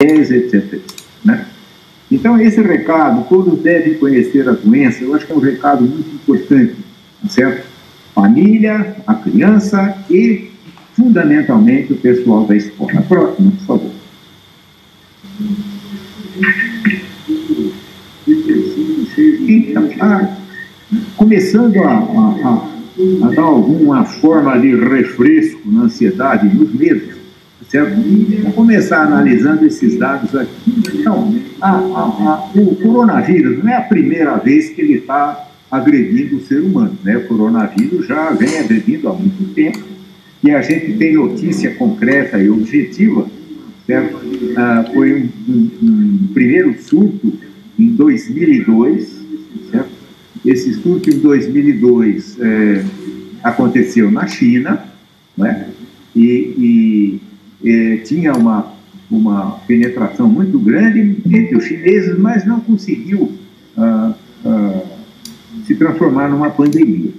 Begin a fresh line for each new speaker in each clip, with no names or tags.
10, etc. Né? Então, esse recado, todos devem conhecer a doença, eu acho que é um recado muito importante, certo? Família, a criança e, fundamentalmente, o pessoal da escola. Próximo, por favor. Então, começando a dar alguma forma de refresco na ansiedade, nos medos, certo? Vamos começar analisando esses dados aqui. Então, o coronavírus não é a primeira vez que ele está agredindo o ser humano, né? O coronavírus já vem agredindo há muito tempo e a gente tem notícia concreta e objetiva, certo? Foi um primeiro surto em 2002, certo? Esse surto em 2002 aconteceu na China, né? E tinha uma penetração muito grande entre os chineses, mas não conseguiu se transformar numa pandemia.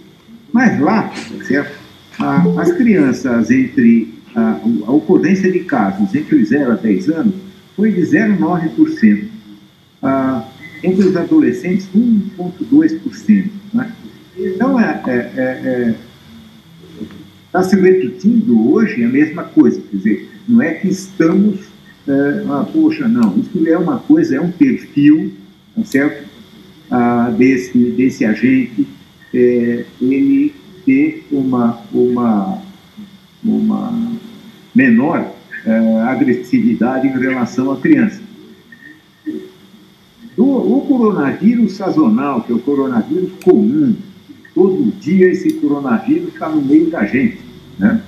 Mas lá, certo? As crianças a ocorrência de casos entre os 0 a 10 anos foi de 0,9%. Entre os adolescentes, 1,2%. Né? Então, está se repetindo hoje a mesma coisa. Quer dizer, não é que estamos... poxa, não. Isso é uma coisa, é um perfil, certo? Desse agente, ele ter uma menor agressividade em relação à criança. O coronavírus sazonal, que é o coronavírus comum, todo dia esse coronavírus está no meio da gente, né?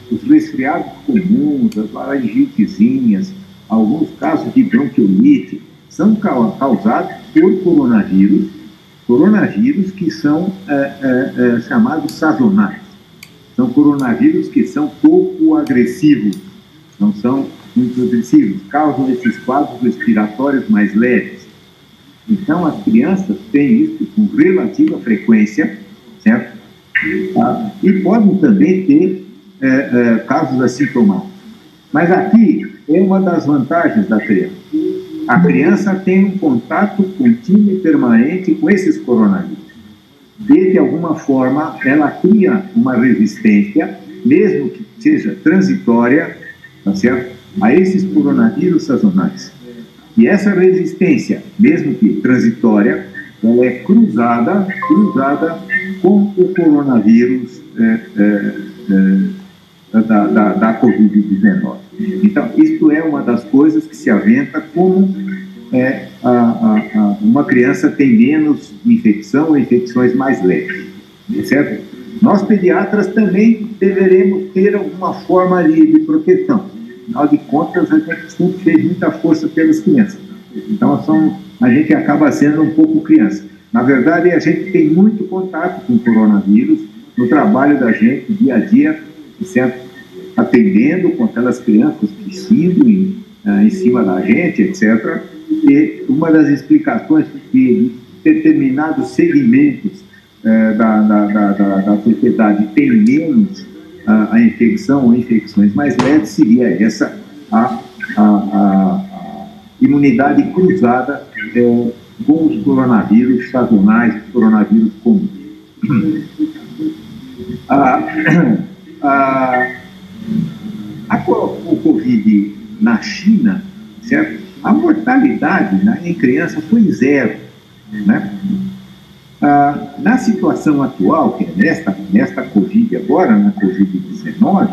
Os resfriados comuns, as laringitezinhas, alguns casos de bronquiolite, são causados por coronavírus que são chamados sazonais. São coronavírus que são pouco agressivos, não são muito agressivos, causam esses quadros respiratórios mais leves. Então, as crianças têm isso com relativa frequência, certo? E podem também ter casos assintomáticos. Mas aqui é uma das vantagens da criança. A criança tem um contato contínuo e permanente com esses coronavírus. De alguma forma, ela cria uma resistência, mesmo que seja transitória, tá certo? A esses coronavírus sazonais. E essa resistência, mesmo que transitória, ela é cruzada com o coronavírus da Covid-19. Então, isto é uma das coisas que se aventa como uma criança tem menos infecção ou infecções mais leves, certo? Nós, pediatras, também deveremos ter alguma forma de proteção. Afinal de contas, a gente sempre fez muita força pelas crianças. Então, a gente acaba sendo um pouco criança. Na verdade, a gente tem muito contato com o coronavírus no trabalho da gente, dia a dia, certo? Atendendo com aquelas crianças tossindo em cima da gente, etc. E uma das explicações que determinados segmentos da sociedade têm menos a infecção ou infecções mais leves seria essa, a imunidade cruzada com os coronavírus sazonais, coronavírus comuns. O Covid na China, certo? A mortalidade, né, em criança foi 0, né? Na situação atual, que é nesta Covid agora, na Covid-19,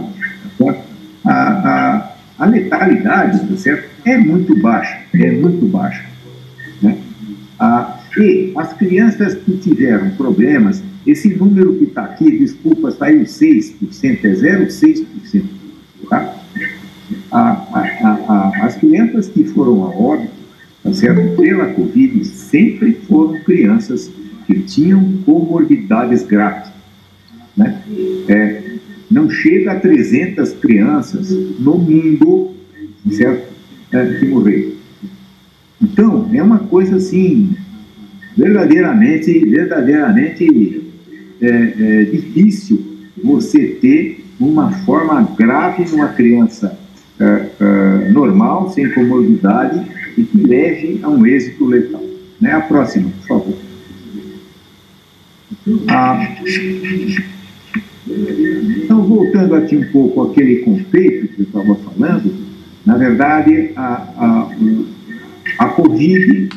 a letalidade, tá certo? É muito baixa, né? E as crianças que tiveram problemas, esse número que está aqui, desculpa, saiu 6%, é 0,6%, tá? As crianças que foram a óbito, tá certo? Pela Covid, sempre foram crianças que tinham comorbidades graves, né? Não chega a 300 crianças no mundo, certo? Que morreram. Então, é uma coisa assim, verdadeiramente difícil você ter uma forma grave numa criança normal, sem comorbidade e que leve a um êxito letal. Né? A próxima, por favor. Então, voltando aqui um pouco àquele conceito que eu estava falando, na verdade, a COVID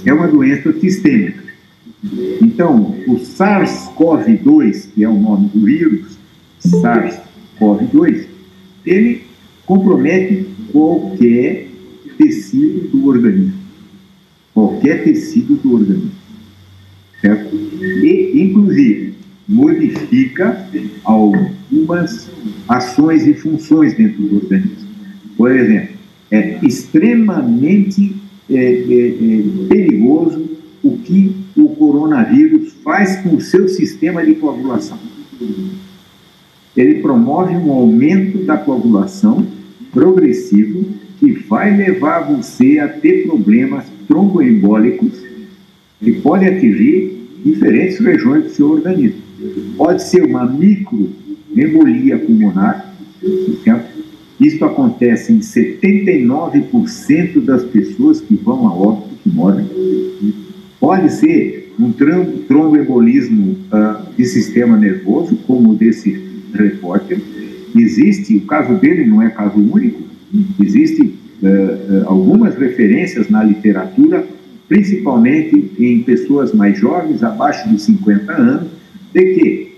é uma doença sistêmica. Então, o SARS-CoV-2, que é o nome do vírus, SARS-CoV-2, ele compromete qualquer tecido do organismo. Qualquer tecido do organismo. Certo? E, inclusive, modifica algumas ações e funções dentro do organismo. Por exemplo, é extremamente perigoso o que o coronavírus faz com o seu sistema de coagulação. Ele promove um aumento da coagulação progressivo que vai levar você a ter problemas tromboembólicos que podem atingir diferentes regiões do seu organismo. Pode ser uma microembolia pulmonar, certo? Isso acontece em 79% das pessoas que vão a óbito, que morrem. Pode ser um tromboembolismo de sistema nervoso, como o desse repórter. Existe, o caso dele não é caso único, existem algumas referências na literatura, principalmente em pessoas mais jovens, abaixo de 50 anos, de que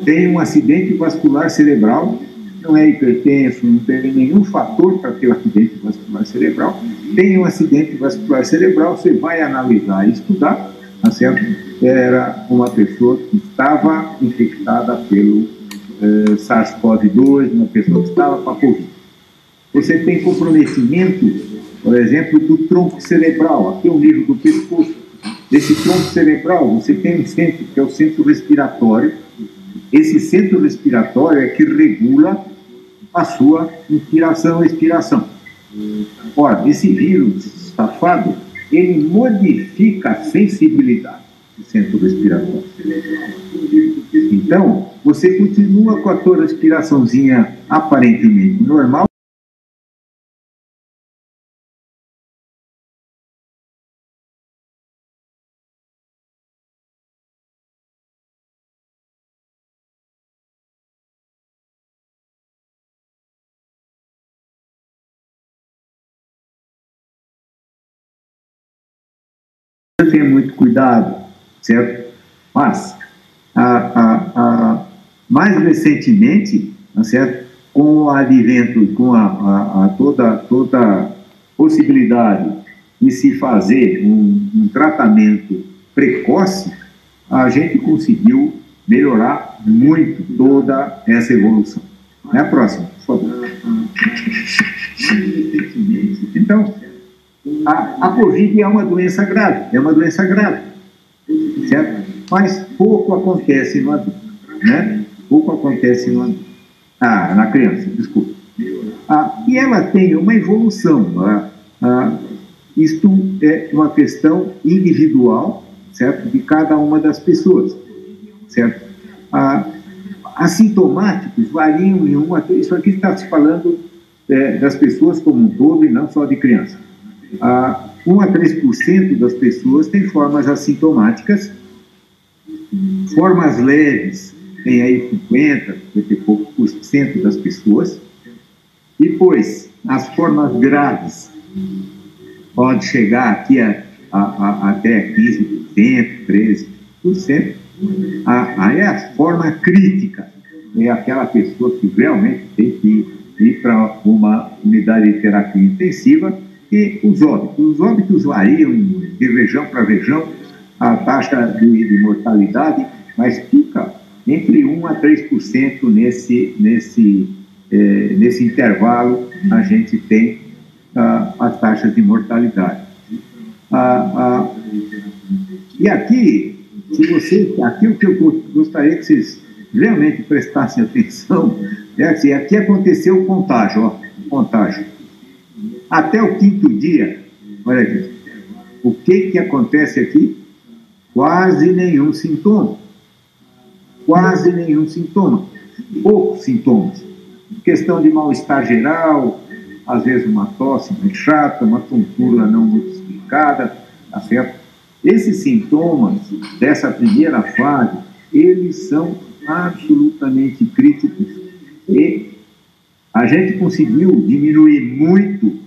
tem um acidente vascular cerebral, não é hipertenso, não tem nenhum fator para ter um acidente vascular cerebral, tem um acidente vascular cerebral, você vai analisar e estudar, tá certo? Era uma pessoa que estava infectada pelo SARS-CoV-2, uma pessoa que estava com a Covid. Você tem comprometimento, por exemplo, do tronco cerebral, aqui é o nível do pescoço. Desse tronco cerebral, você tem um centro, que é o centro respiratório. Esse centro respiratório é que regula a sua inspiração e expiração. Ora, esse vírus safado, ele modifica a sensibilidade do centro respiratório. Então, você continua com a tua respiraçãozinha aparentemente normal, tenha muito cuidado, certo? Mas, mais recentemente, certo? Com o advento, com toda a possibilidade de se fazer um tratamento precoce, a gente conseguiu melhorar muito toda essa evolução. É a próxima, por favor. Então, a Covid é uma doença grave, certo? Mas pouco acontece no adulto, né? Pouco acontece no adulto. Na criança, desculpa. E ela tem uma evolução. Isto é uma questão individual, certo? De cada uma das pessoas, certo? Assintomáticos variam em uma... Isso aqui está se falando das pessoas como um todo e não só de criança. 1 a 3% das pessoas têm formas assintomáticas, formas leves, tem aí 50 e poucos por cento das pessoas. Depois, as formas graves pode chegar aqui até 15%, 13%. Aí a forma crítica é aquela pessoa que realmente tem que ir para uma unidade de terapia intensiva. E os óbitos variam de região para região, a taxa de mortalidade, mas fica entre 1 a 3% nesse intervalo a gente tem as taxas de mortalidade. E aqui, aqui o que eu gostaria que vocês realmente prestassem atenção é assim, aqui aconteceu o contágio. Até o 5º dia, olha aqui, o que acontece aqui? Quase nenhum sintoma. Poucos sintomas. questão de mal-estar geral, às vezes uma tosse muito chata, uma tontura não muito explicada, tá certo? Esses sintomas dessa primeira fase, eles são absolutamente críticos e a gente conseguiu diminuir muito,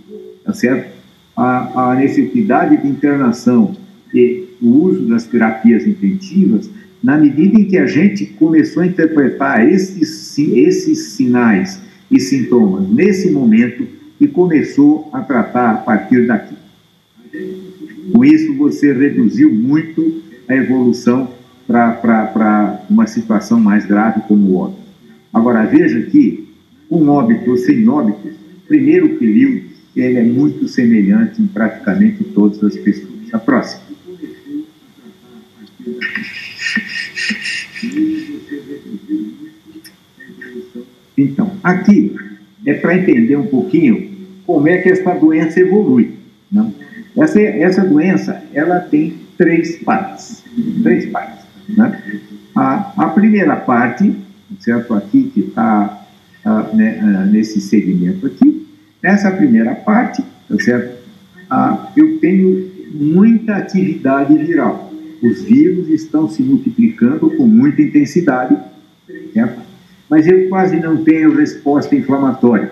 tá certo? A necessidade de internação e o uso das terapias intensivas, na medida em que a gente começou a interpretar esses sinais e sintomas nesse momento e começou a tratar a partir daqui. Com isso, você reduziu muito a evolução para uma situação mais grave como o óbito. Agora, veja que, com óbito ou sem óbito, o primeiro período ele é muito semelhante em praticamente todas as pessoas. A próxima. Então, aqui é para entender um pouquinho como é que essa doença evolui. Né? Essa doença, ela tem três partes. Né? A primeira parte, certo? Aqui que está nesse segmento aqui, nessa primeira parte, certo? Eu tenho muita atividade viral. Os vírus estão se multiplicando com muita intensidade, certo? Mas eu quase não tenho resposta inflamatória.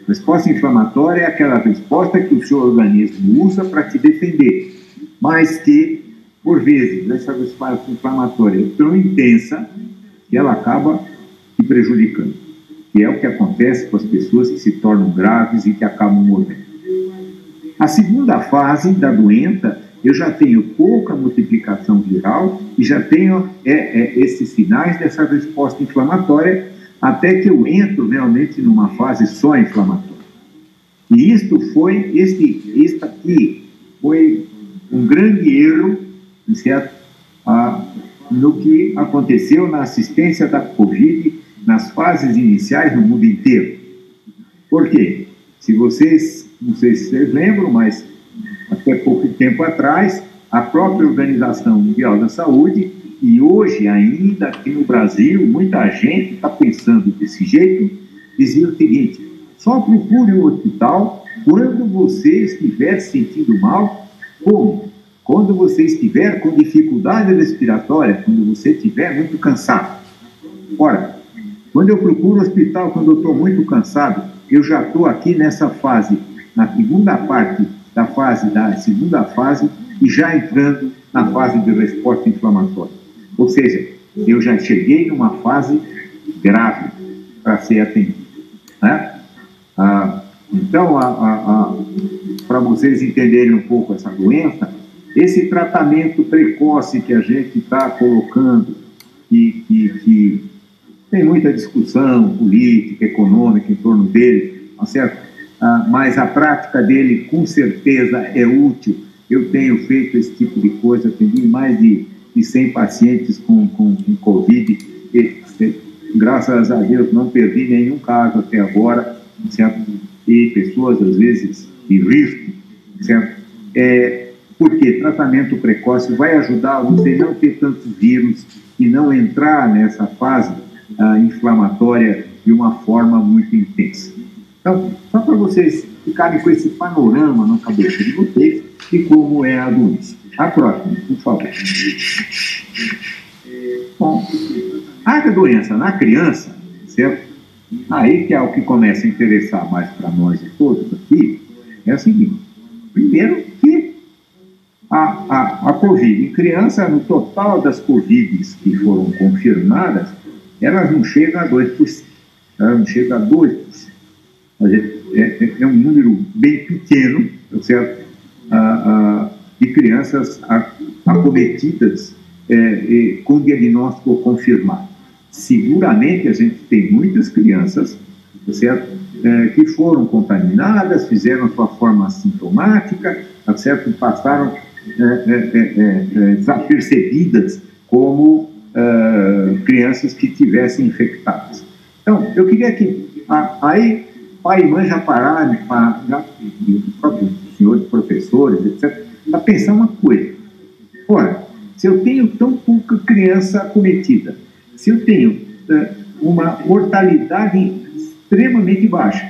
Resposta inflamatória é aquela resposta que o seu organismo usa para te defender, mas que, por vezes, essa resposta inflamatória é tão intensa que ela acaba te prejudicando, que é o que acontece com as pessoas que se tornam graves e que acabam morrendo. A segunda fase da doença, eu já tenho pouca multiplicação viral e já tenho esses sinais dessa resposta inflamatória, até que eu entro realmente numa fase só inflamatória. E isto aqui foi um grande erro, certo? No que aconteceu na assistência da Covid nas fases iniciais no mundo inteiro. Por quê? Não sei se vocês lembram, mas até pouco tempo atrás, a própria Organização Mundial da Saúde, e hoje ainda aqui no Brasil, muita gente está pensando desse jeito, dizia o seguinte: só procure um hospital quando você estiver se sentindo mal. Como? Quando você estiver com dificuldade respiratória, quando você estiver muito cansado. Ora, quando eu procuro hospital, quando eu estou muito cansado, eu já estou aqui nessa fase, na segunda parte da segunda fase, e já entrando na fase de resposta inflamatória. Ou seja, eu já cheguei numa fase grave para ser atendido. Né? Então, para vocês entenderem um pouco essa doença, esse tratamento precoce que a gente está colocando, que tem muita discussão política, econômica em torno dele, tá certo? Mas a prática dele, com certeza, é útil. Eu tenho feito esse tipo de coisa, atendi mais de 100 pacientes com Covid, e, graças a Deus, não perdi nenhum caso até agora, certo? E pessoas, às vezes, de risco, certo? Porque tratamento precoce vai ajudar você a não ter tantos vírus e não entrar nessa fase inflamatória de uma forma muito intensa. Então, só para vocês ficarem com esse panorama na cabeça de vocês de como é a doença. A próxima, por favor. Bom, a doença na criança, certo? Aí que é o que começa a interessar mais para nós e todos aqui, é o seguinte: primeiro que a Covid em criança, no total das Covids que foram confirmadas, elas não chegam a 2%, elas não chegam a 2%. É um número bem pequeno, certo? De crianças acometidas com diagnóstico confirmado. Seguramente a gente tem muitas crianças, certo? Que foram contaminadas, fizeram a sua forma assintomática, certo? Passaram desapercebidas como crianças que tivessem infectadas. Então, eu queria que aí pai e mãe já pararam, os próprios senhores professores, etc., para pensar uma coisa. Ora, se eu tenho tão pouca criança acometida, se eu tenho uma mortalidade extremamente baixa.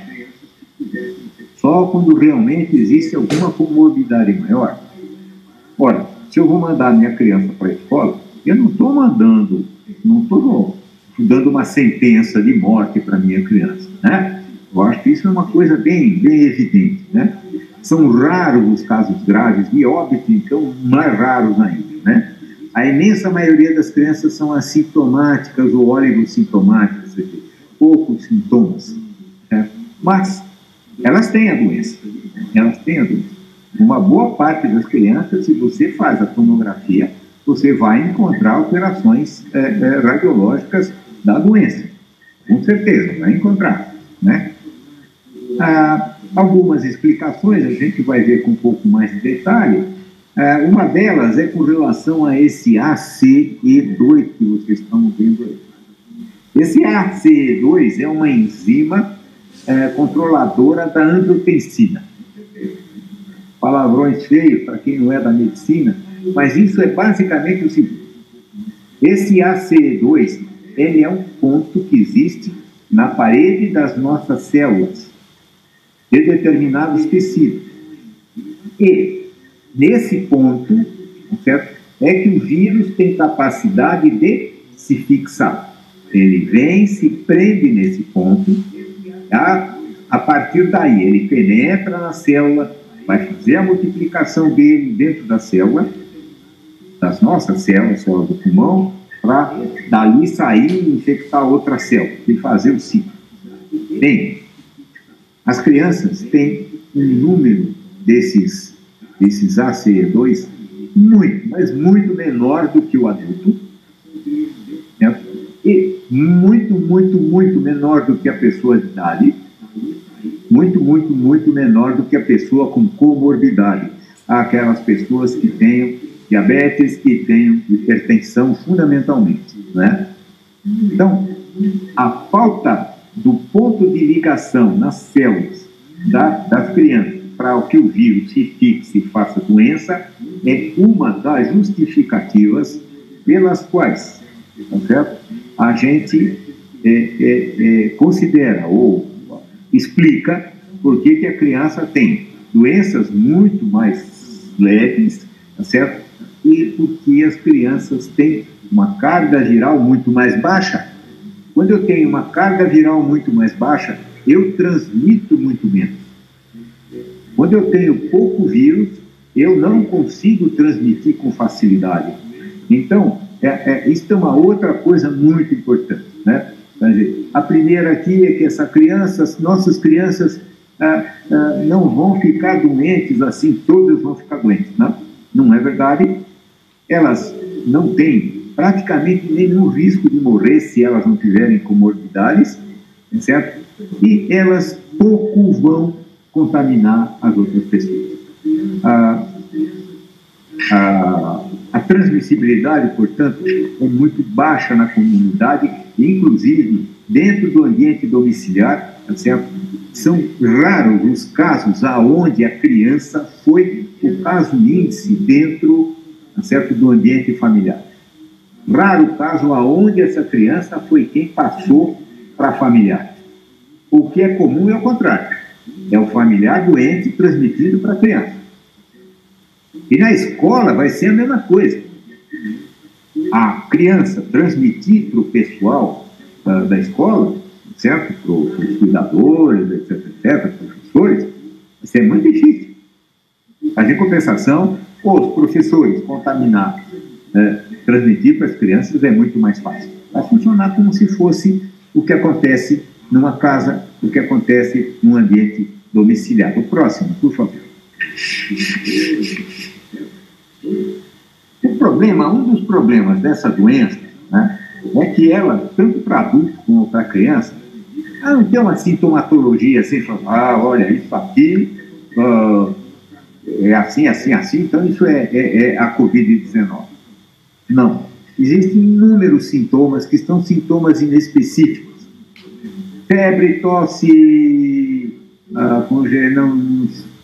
Só quando realmente existe alguma comorbidade maior. Ora, se eu vou mandar minha criança para a escola, eu não estou dando uma sentença de morte para minha criança, né? Eu acho que isso é uma coisa bem evidente, né? São raros os casos graves de óbito, então mais raros ainda, né? A imensa maioria das crianças são assintomáticas ou oligossintomáticas, poucos sintomas, né? Mas elas têm a doença, Uma boa parte das crianças, se você faz a tomografia, você vai encontrar alterações radiológicas da doença, com certeza, vai encontrar, né? Algumas explicações a gente vai ver com um pouco mais de detalhe. Uma delas é com relação a esse ACE2 que vocês estão vendo aí. Esse ACE2 é uma enzima controladora da angiotensina. Palavrões feios para quem não é da medicina, mas isso é basicamente o seguinte: esse ACE2, ele é um ponto que existe na parede das nossas células, de determinados tecidos. E, nesse ponto, certo, é que o vírus tem capacidade de se fixar. Ele vem, se prende nesse ponto, a partir daí ele penetra na célula, vai fazer a multiplicação dele dentro da célula, das nossas células, célula do pulmão, para dali sair e infectar outra célula, e fazer o ciclo. Bem, as crianças têm um número desses ACE2 muito, mas muito menor do que o adulto, né? E muito menor do que a pessoa de idade, muito menor do que a pessoa com comorbidade, aquelas pessoas que tenham diabetes, que tenham hipertensão, fundamentalmente, né? Então, a falta do ponto de ligação nas células das crianças para que o vírus se fixe e faça doença é uma das justificativas pelas quais, tá certo? A gente considera ou explica por que a criança tem doenças muito mais leves, tá certo? E porque as crianças têm uma carga viral muito mais baixa. Quando eu tenho uma carga viral muito mais baixa, eu transmito muito menos. Quando eu tenho pouco vírus, eu não consigo transmitir com facilidade. Então, isso é uma outra coisa muito importante, né? A primeira aqui é que nossas crianças não vão ficar doentes assim, todas vão ficar doentes, não? Não é verdade. Elas não têm praticamente nenhum risco de morrer se elas não tiverem comorbidades, certo? E elas pouco vão contaminar as outras pessoas. A transmissibilidade, portanto, é muito baixa na comunidade, inclusive dentro do ambiente domiciliar, tá certo? São raros os casos aonde a criança foi o caso índice dentro, tá certo, do ambiente familiar. Raro o caso aonde essa criança foi quem passou para familiar. O que é comum é o contrário. É o familiar doente transmitido para a criança. E na escola vai ser a mesma coisa. A criança transmitir para o pessoal da escola, certo? Para os cuidadores, etc., professores, isso é muito difícil. Mas, em compensação, os professores contaminar, transmitir para as crianças é muito mais fácil. Vai funcionar como se fosse o que acontece numa casa, o que acontece num ambiente domiciliar. O próximo, por favor. Um dos problemas dessa doença, né, é que ela, tanto para adulto como para criança, não tem uma sintomatologia assim, olha, isso aqui é assim, então isso é a Covid-19. Não. Existem inúmeros sintomas que são sintomas inespecíficos. Febre, tosse,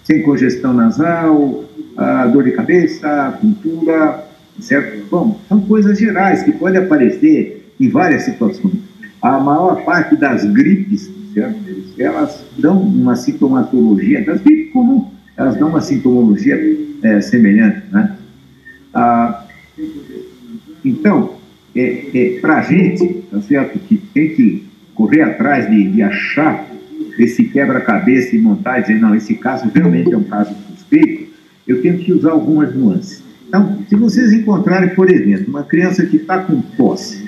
sem congestão nasal, dor de cabeça, tontura, certo? Bom, são coisas gerais que podem aparecer em várias situações. A maior parte das gripes, certo? Elas dão uma sintomatologia, das bem comum, elas dão uma sintomologia semelhante, né? Então, para a gente, tá certo, que tem que correr atrás de achar esse quebra-cabeça e montar e dizer, não, esse caso realmente é um caso suspeito, eu tenho que usar algumas nuances. Então, se vocês encontrarem, por exemplo, uma criança que está com tosse,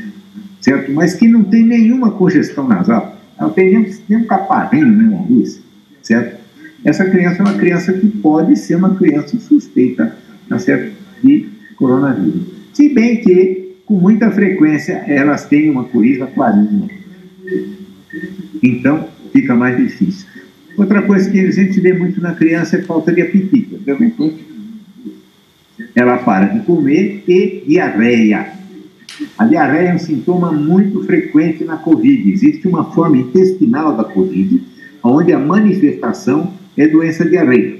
certo, mas que não tem nenhuma congestão nasal, não tem nem um catarrinho, nem uma luz, certo? Essa criança é uma criança que pode ser uma criança suspeita, tá certo, de coronavírus. Se bem que, com muita frequência, elas têm uma coriza clarinha. Então, fica mais difícil. Outra coisa que a gente vê muito na criança é falta de apetite. Ela para de comer e diarreia. A diarreia é um sintoma muito frequente na Covid. Existe uma forma intestinal da Covid, onde a manifestação é doença diarreica.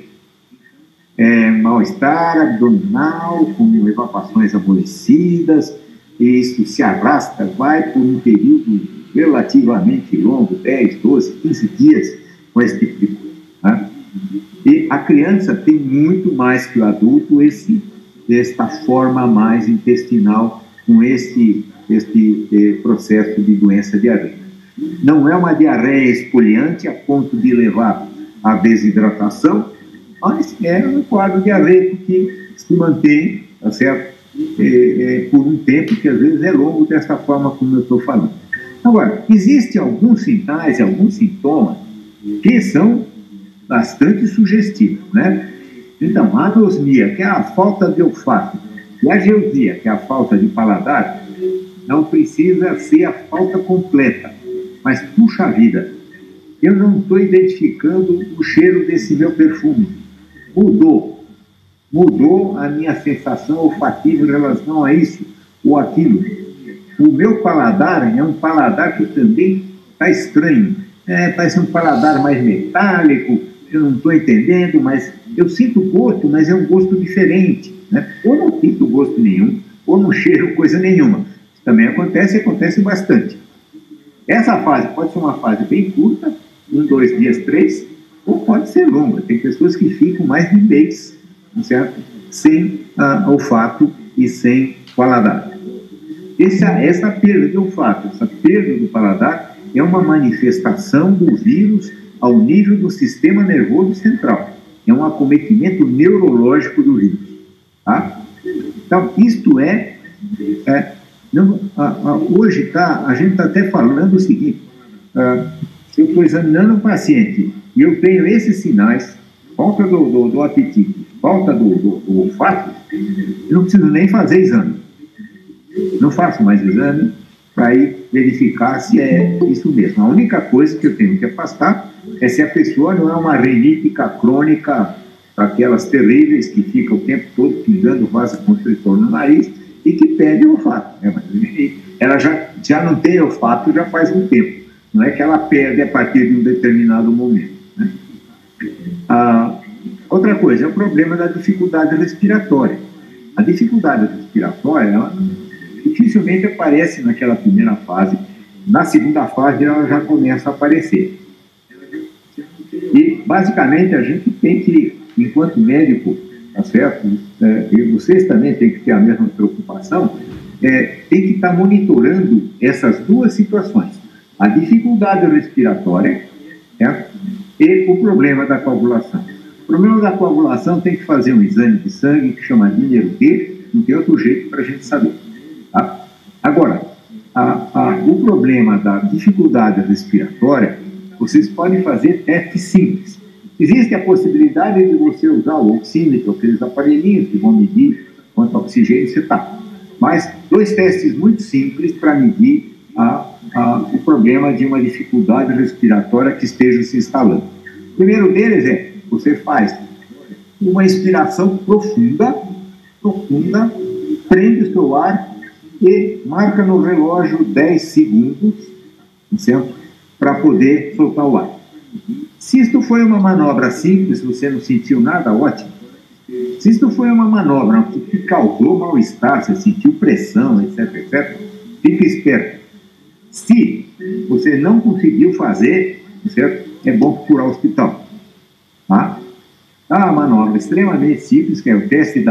Mal-estar abdominal, com evacuações aborrecidas, e isso se arrasta, vai por um período relativamente longo, 10, 12, 15 dias, com esse tipo de coisa. Né? E a criança tem muito mais que o adulto esta forma mais intestinal, com este processo de doença diarreica. Não é uma diarreia espoliante a ponto de levar à desidratação, mas é um quadro diarreico que se mantém, tá certo? Por um tempo que às vezes é longo desta forma como eu estou falando. Agora, existem alguns sinais, alguns sintomas que são bastante sugestivos, né? Então, a anosmia, que é a falta de olfato, e a ageusia, que é a falta de paladar, não precisa ser a falta completa, mas, puxa vida, eu não estou identificando o cheiro desse meu perfume. Mudou a minha sensação olfativa em relação a isso ou aquilo. O meu paladar é um paladar que também está estranho. Parece um paladar mais metálico, eu não estou entendendo, mas eu sinto gosto, mas é um gosto diferente. Né? Ou não sinto gosto nenhum, ou não cheiro coisa nenhuma. Isso também acontece bastante. Essa fase pode ser uma fase bem curta, 1, 2 dias, 3, ou pode ser longa. Tem pessoas que ficam mais de mês, certo? Sem olfato e sem paladar. Essa perda de olfato, essa perda do paladar, é uma manifestação do vírus ao nível do sistema nervoso central. É um acometimento neurológico do vírus. Tá? Então, isto hoje a gente está até falando o seguinte, se eu estou examinando um paciente e eu tenho esses sinais, falta do apetite, falta do olfato, eu não preciso nem fazer exame. Não faço mais exame para ir verificar se é isso mesmo. A única coisa que eu tenho que afastar é se a pessoa não é uma rinite crônica, aquelas terríveis que fica o tempo todo pingando vasoconstritor no nariz e que perde o olfato. Ela já não tem olfato já faz um tempo. Não é que ela perde a partir de um determinado momento. Né? Outra coisa é o problema da dificuldade respiratória. A dificuldade respiratória, ela dificilmente aparece naquela primeira fase. Na segunda fase, ela já começa a aparecer. E, basicamente, a gente tem que, enquanto médico, tá certo? E vocês também têm que ter a mesma preocupação, tem que estar monitorando essas duas situações. A dificuldade respiratória, certo? E o problema da coagulação. O problema da coagulação tem que fazer um exame de sangue que chama número D, não tem outro jeito para a gente saber. Tá? Agora, o problema da dificuldade respiratória, vocês podem fazer testes simples. Existe a possibilidade de você usar o oxímetro, aqueles aparelhinhos que vão medir quanto oxigênio você está. Mas 2 testes muito simples para medir o problema de uma dificuldade respiratória que esteja se instalando. O primeiro deles você faz uma inspiração profunda, prende o seu ar e marca no relógio 10 segundos, certo? Para poder soltar o ar. Se isto foi uma manobra simples, você não sentiu nada, ótimo. Se isto foi uma manobra que causou mal-estar, você sentiu pressão, etc., fique esperto. Se você não conseguiu fazer, certo? É bom procurar o hospital. Tá? A manobra extremamente simples, que é o teste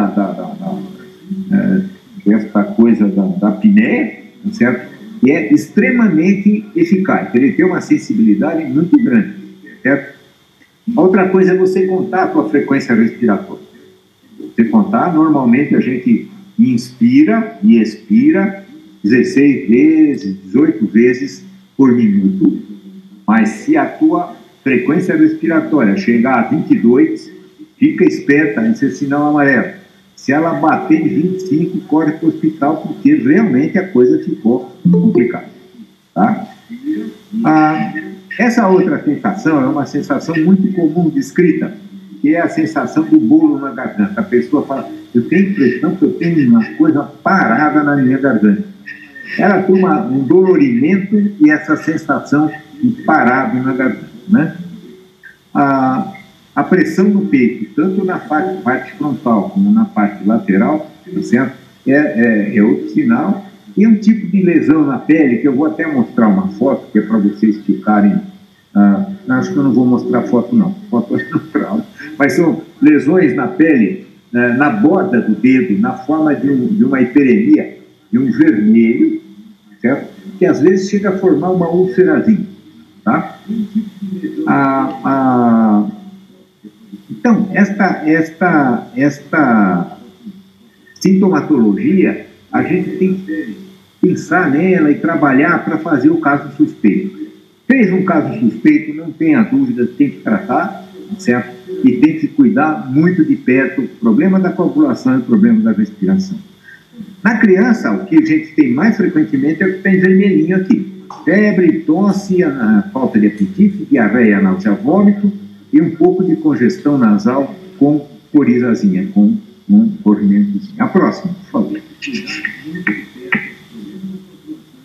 dessa coisa da apneia, certo? E é extremamente eficaz. Ele tem uma sensibilidade muito grande, certo? Outra coisa é você contar a sua frequência respiratória. Você contar, normalmente a gente inspira e expira 16 vezes, 18 vezes por minuto, mas se a tua frequência respiratória chegar a 22, fica esperta, esse é sinal amarelo. Se ela bater em 25, corre para o hospital, porque realmente a coisa ficou complicada. Tá? Essa outra sensação é uma sensação muito comum descrita, que é a sensação do bolo na garganta. A pessoa fala, eu tenho a impressão que eu tenho uma coisa parada na minha garganta. Ela tem um dolorimento e essa sensação de parado na garganta. Né? A pressão no peito, tanto na parte frontal como na parte lateral, tá certo? É outro sinal. E um tipo de lesão na pele, que eu vou até mostrar uma foto, que é para vocês ficarem... acho que eu não vou mostrar foto, não. Foto é neutral. Mas são lesões na pele, na borda do dedo, na forma de uma hiperemia, de um vermelho, certo? Que às vezes chega a formar uma úlcerazinha. Tá? Então, esta sintomatologia, a gente tem que pensar nela e trabalhar para fazer o caso suspeito. Fez um caso suspeito, não tenha dúvida, tem que tratar, certo? E tem que cuidar muito de perto o problema da coagulação e o problema da respiração. Na criança, o que a gente tem mais frequentemente é o que tem vermelhinho aqui. Febre, tosse, falta de apetite, diarreia, náusea, vômito e um pouco de congestão nasal com corizazinha, com um corrimentozinho. A próxima, por favor.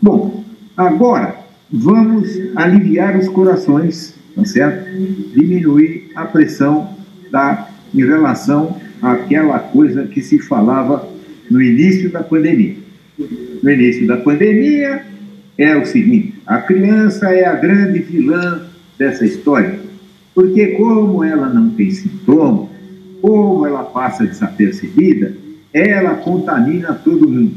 Bom, agora vamos aliviar os corações, tá certo? Diminuir a pressão em relação àquela coisa que se falava no início da pandemia. No início da pandemia é o seguinte, a criança é a grande vilã dessa história, porque como ela não tem sintoma, como ela passa desapercebida, ela contamina todo mundo.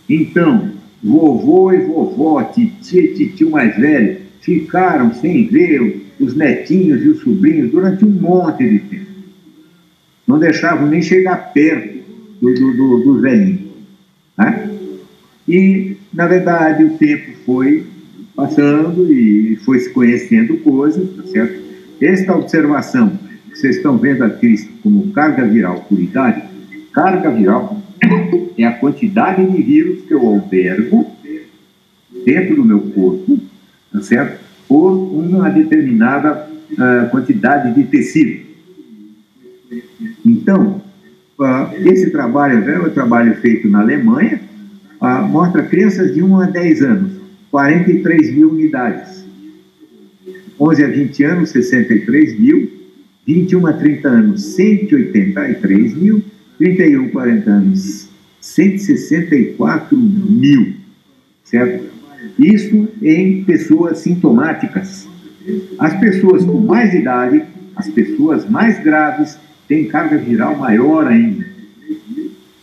Então, vovô e vovó, titia e titio mais velho, ficaram sem ver os netinhos e os sobrinhos durante um monte de tempo. Não deixavam nem chegar perto do velhinho. Né? E, na verdade, o tempo foi passando e foi se conhecendo coisas, tá certo? Esta observação que vocês estão vendo aqui como carga viral por idade, carga viral é a quantidade de vírus que eu albergo dentro do meu corpo, tá certo? Por uma determinada quantidade de tecido. Então, esse trabalho é um trabalho feito na Alemanha, mostra crianças de 1 a 10 anos, 43 mil unidades. 11 a 20 anos, 63 mil. 21 a 30 anos, 183 mil. 31 a 40 anos, 164 mil. Certo? Isso em pessoas sintomáticas. As pessoas com mais idade, as pessoas mais graves, têm carga viral maior ainda.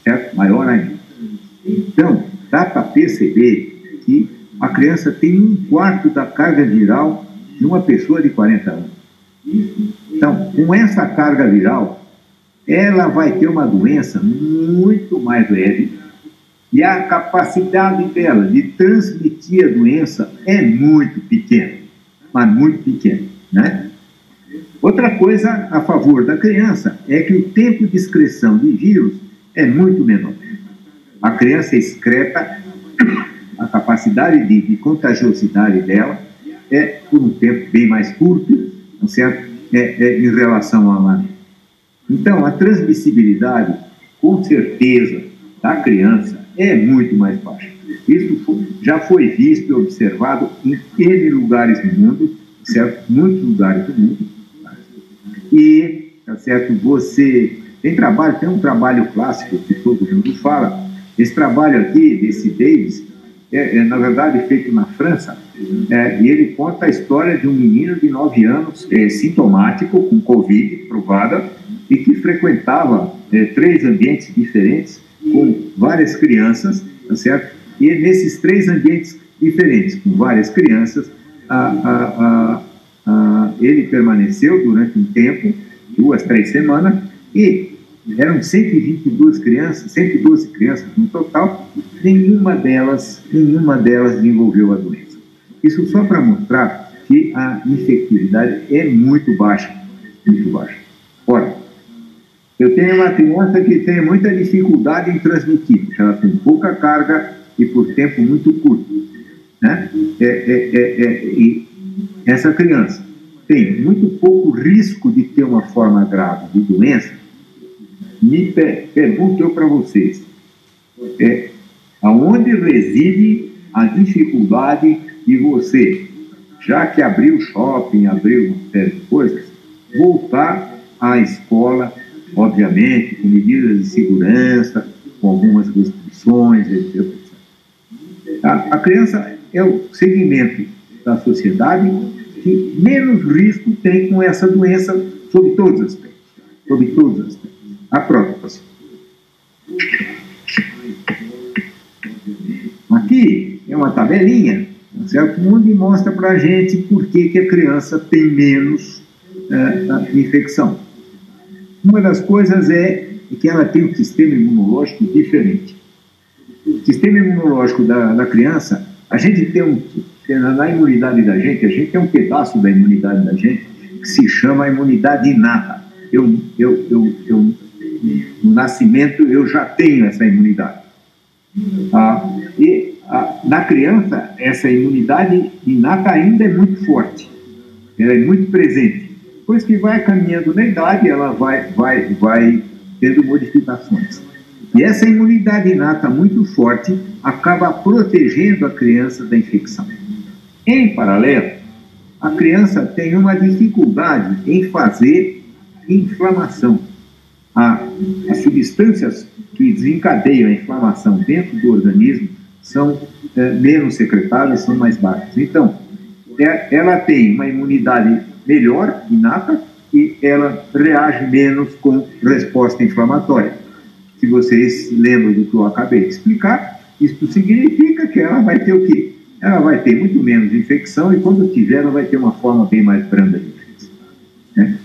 Certo? Maior ainda. Então, dá para perceber que a criança tem 1/4 da carga viral de uma pessoa de 40 anos. Então, com essa carga viral, ela vai ter uma doença muito mais leve e a capacidade dela de transmitir a doença é muito pequena, mas muito pequena, né? Outra coisa a favor da criança é que o tempo de excreção de vírus é muito menor. A criança excreta, a capacidade de contagiosidade dela é por um tempo bem mais curto, tá certo? Em relação a lá. Então, a transmissibilidade, com certeza, da criança é muito mais baixa. Isso já foi visto e observado em N lugares do mundo, certo? Muitos lugares do mundo. E, tá certo? Tem um trabalho clássico que todo mundo fala. Esse trabalho aqui, desse Davis, na verdade feito na França, E ele conta a história de um menino de 9 anos, sintomático, com Covid provada, e que frequentava 3 ambientes diferentes, com várias crianças, tá certo? E nesses 3 ambientes diferentes, com várias crianças, ele permaneceu durante um tempo, 2, 3 semanas, e eram 112 crianças no total, nenhuma delas desenvolveu a doença. Isso só para mostrar que a infectividade é muito baixa, muito baixa. Ora, eu tenho uma criança que tem muita dificuldade em transmitir, ela tem pouca carga e por tempo muito curto, né? E essa criança tem muito pouco risco de ter uma forma grave de doença. Me pergunto eu para vocês, aonde reside a dificuldade de você, já que abriu o shopping, abriu uma série de coisas, voltar à escola, obviamente, com medidas de segurança, com algumas restrições, etc. A criança é o segmento da sociedade que menos risco tem com essa doença, sob todos os aspectos. Sob todos os aspectos. A próxima. Aqui é uma tabelinha, certo? Onde mostra para a gente por que a criança tem menos infecção. Uma das coisas é que ela tem um sistema imunológico diferente. O sistema imunológico da criança, a gente tem na imunidade da gente, a gente tem um pedaço da imunidade da gente que se chama imunidade inata. No nascimento, eu já tenho essa imunidade. Na criança, essa imunidade inata ainda é muito forte, ela é muito presente. Depois que vai caminhando na idade, ela vai tendo modificações. E essa imunidade inata muito forte acaba protegendo a criança da infecção. Em paralelo, a criança tem uma dificuldade em fazer inflamação. As substâncias que desencadeiam a inflamação dentro do organismo são menos secretadas, são mais baixas. Então, ela tem uma imunidade melhor, inata, e ela reage menos com resposta inflamatória. Se vocês lembram do que eu acabei de explicar, isso significa que ela vai ter o quê? Ela vai ter muito menos infecção e, quando tiver, ela vai ter uma forma bem mais branda de infecção, né?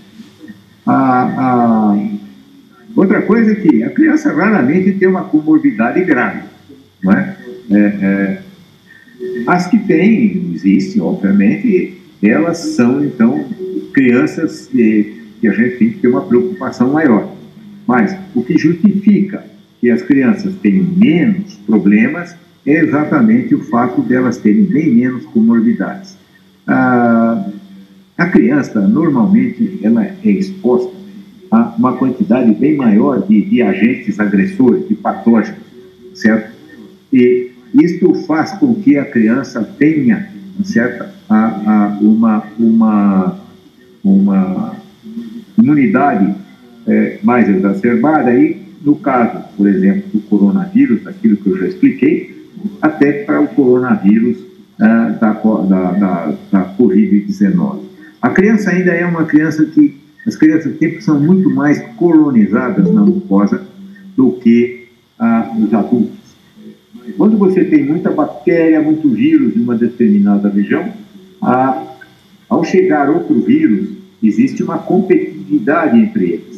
Outra coisa é que a criança raramente tem uma comorbidade grave, não é? As que tem, existem, obviamente, elas são, então, crianças que a gente tem que ter uma preocupação maior. Mas o que justifica que as crianças tenham menos problemas é exatamente o fato delas terem bem menos comorbidades. A criança, normalmente, ela é exposta a uma quantidade bem maior de agentes agressores, de patógenos, certo? E isto faz com que a criança tenha, certo, uma imunidade mais exacerbada, e no caso, por exemplo, do coronavírus, daquilo que eu já expliquei, até para o coronavírus da Covid-19. A criança ainda é uma criança que, as crianças sempre são muito mais colonizadas na mucosa do que os adultos. Quando você tem muita bactéria, muito vírus em uma determinada região, ao chegar outro vírus, existe uma competitividade entre eles.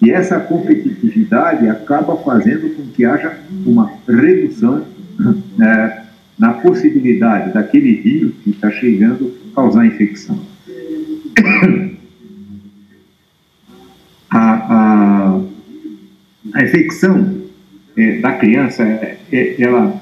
E essa competitividade acaba fazendo com que haja uma redução na possibilidade daquele vírus que está chegando causar infecção. A infecção da criança, ela,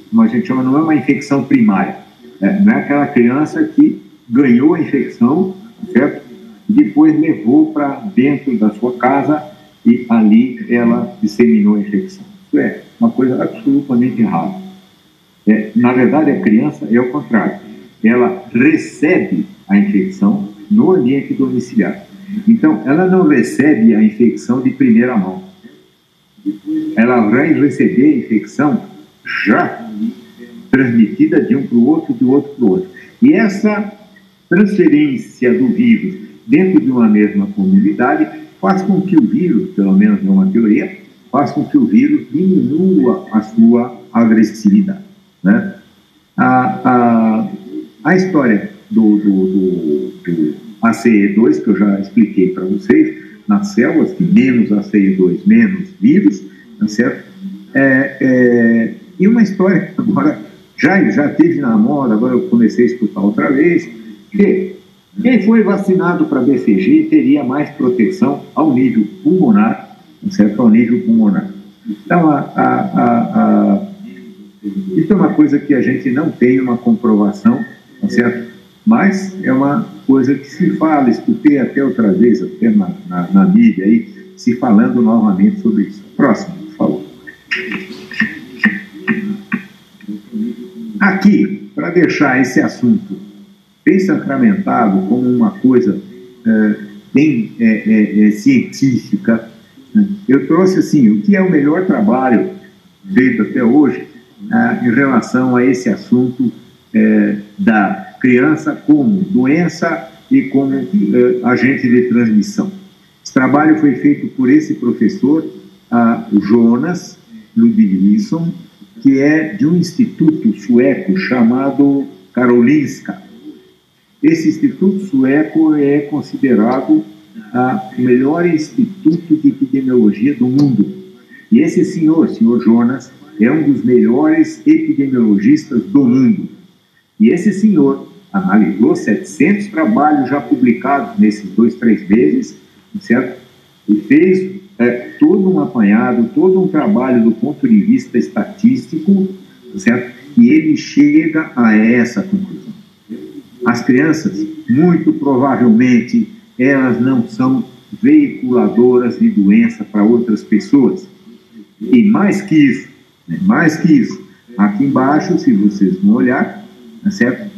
como a gente chama, não é uma infecção primária. Não é aquela criança que ganhou a infecção, certo? E depois levou para dentro da sua casa e ali ela disseminou a infecção. Isso é uma coisa absolutamente errada. Na verdade, a criança é o contrário. Ela recebe a infecção no ambiente domiciliar. Então, ela não recebe a infecção de primeira mão. Ela vai receber a infecção já transmitida de um para o outro, do outro para o outro. E essa transferência do vírus dentro de uma mesma comunidade faz com que o vírus, pelo menos numa teoria, faz com que o vírus diminua a sua agressividade, né? A história do ACE2, que eu já expliquei para vocês, nas células, que menos ACE2, menos vírus, tá certo? E uma história que agora já teve na moda, agora eu comecei a escutar outra vez, que quem foi vacinado para BCG teria mais proteção ao nível pulmonar, tá certo? Ao nível pulmonar. Então, isso é uma coisa que a gente não tem uma comprovação, tá certo? Mas é uma coisa que se fala, escutei até outra vez, até na mídia aí, se falando novamente sobre isso. Próximo, por favor. Aqui, para deixar esse assunto bem sacramentado como uma coisa bem científica, né? Eu trouxe assim, o que é o melhor trabalho feito até hoje em relação a esse assunto da criança como doença e como agente de transmissão. Esse trabalho foi feito por esse professor, Jonas Ludvigsson, que é de um instituto sueco chamado Karolinska. Esse instituto sueco é considerado o melhor instituto de epidemiologia do mundo. E esse senhor Jonas, é um dos melhores epidemiologistas do mundo. E esse senhor analisou 700 trabalhos já publicados nesses 2-3 meses, certo? E fez todo um apanhado, todo um trabalho do ponto de vista estatístico, certo? E ele chega a essa conclusão. As crianças, muito provavelmente, elas não são veiculadoras de doença para outras pessoas. E mais que isso, aqui embaixo, se vocês vão olhar, certo?